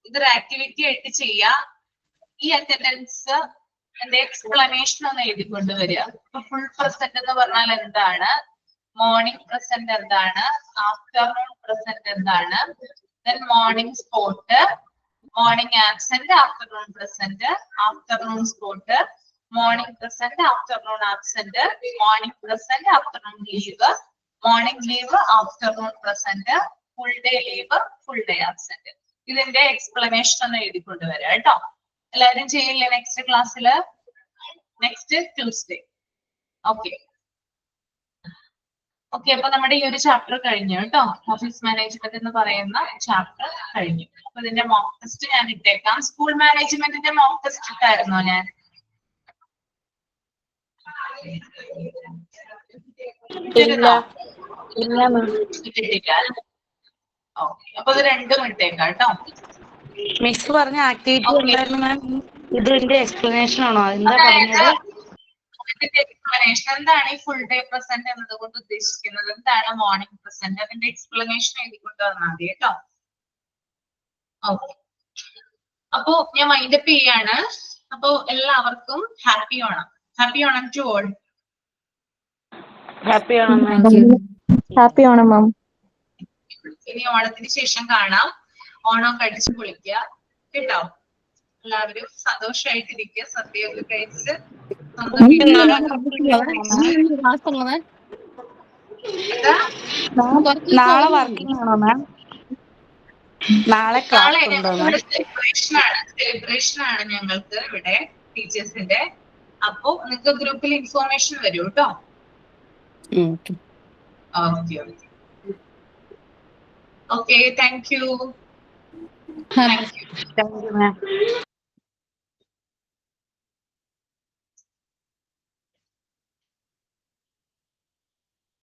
ഇതൊരു ആക്ടിവിറ്റി ആയിട്ട് ചെയ്യാം. ഈ അറ്റൻഡൻസ് എന്റെ എക്സ്പ്ലനേഷൻ ഒന്ന് എഴുതിക്കൊണ്ട് വരിക. ഇപ്പൊ ഫുൾ പ്രസന്റ് എന്ന് പറഞ്ഞാൽ എന്താണ്, മോർണിംഗ് പ്രസന്റ് എന്താണ്, ആഫ്റ്റർനൂൺ പ്രസന്റ് എന്താണ്, then morning spot, morning absent, afternoon present, afternoon spot, morning present, afternoon absent, morning present, afternoon leave, morning leave, afternoon present, full day leave, full day absent. ഇതിന്റെ explanation ഒന്ന് എഴുതിക്കൊണ്ട് വരാം കേട്ടോ. എല്ലാവരും ചെയ്യില്ലേ next ക്ലാസ്സില്? Next Tuesday. Okay. Okay. അപ്പൊ നമ്മുടെ ഈ ഒരു ചാപ്റ്റർ കഴിഞ്ഞു കേട്ടോ. ഓഫീസ് മാനേജ്മെന്റ് എന്ന് പറയുന്ന ചാപ്റ്റർ കഴിഞ്ഞു. അപ്പൊ ഇതിന്റെ മോക്ക് ടെസ്റ്റ് ഞാൻ ഇട്ടേക്കാം. സ്കൂൾ മാനേജ്മെന്റിന്റെ മോക്ക് ടെസ്റ്റ് ഇട്ടായിരുന്നോ ഞാൻ? ഇട്ടിട്ടില്ല. ഓക്കെ. അപ്പൊ ഇത് രണ്ടും ഇട്ടേക്കാം കേട്ടോ.
മിസ് പറഞ്ഞ ആക്ടിവിറ്റി എന്തായിരുന്നു മാം? ഇതിന്റെ എക്സ്പ്ലനേഷൻ ആണോ? എന്താ പറഞ്ഞത്?
എക്സ്പ്ലനേഷൻ എന്താണ് ഈ ഫുൾ ഡേ പ്രസന്റ് എന്നത് കൊണ്ട് ഉദ്ദേശിക്കുന്നത്, എന്താണ് മോർണിംഗ് പ്രസന്റ്, അതിന്റെ എക്സ്പ്ലനേഷൻ എഴുതിക്കൊണ്ട് വന്നാൽ മതി കേട്ടോ. ഓക്കെ. അപ്പോ ഞാൻ വൈൻഡപ്പ് ചെയ്യാണ്. അപ്പോ എല്ലാവർക്കും happy Onam. Happy Onam to all.
Happy Onam ma'am.
Happy Onam ma'am.
ഇനി ഓണത്തിന് ശേഷം കാണാം. ഓണം കഴിച്ച് പൊളിക്കുക കേട്ടോ. എല്ലാവരും സന്തോഷമായിട്ടിരിക്കുക, സദ്യയൊക്കെ കഴിച്ച്.
നാളെ വർക്കിംഗ് ആണോ മാം? നാളെ
സെലിബ്രേഷൻ ആണ് ഞങ്ങൾക്ക് ഇവിടെ ടീച്ചേഴ്സിന്റെ. അപ്പോ നിങ്ങൾക്ക് ഗ്രൂപ്പിൽ ഇൻഫോർമേഷൻ വരും കേട്ടോ. Okay. Okay. Thank you.
Thank you ma'am.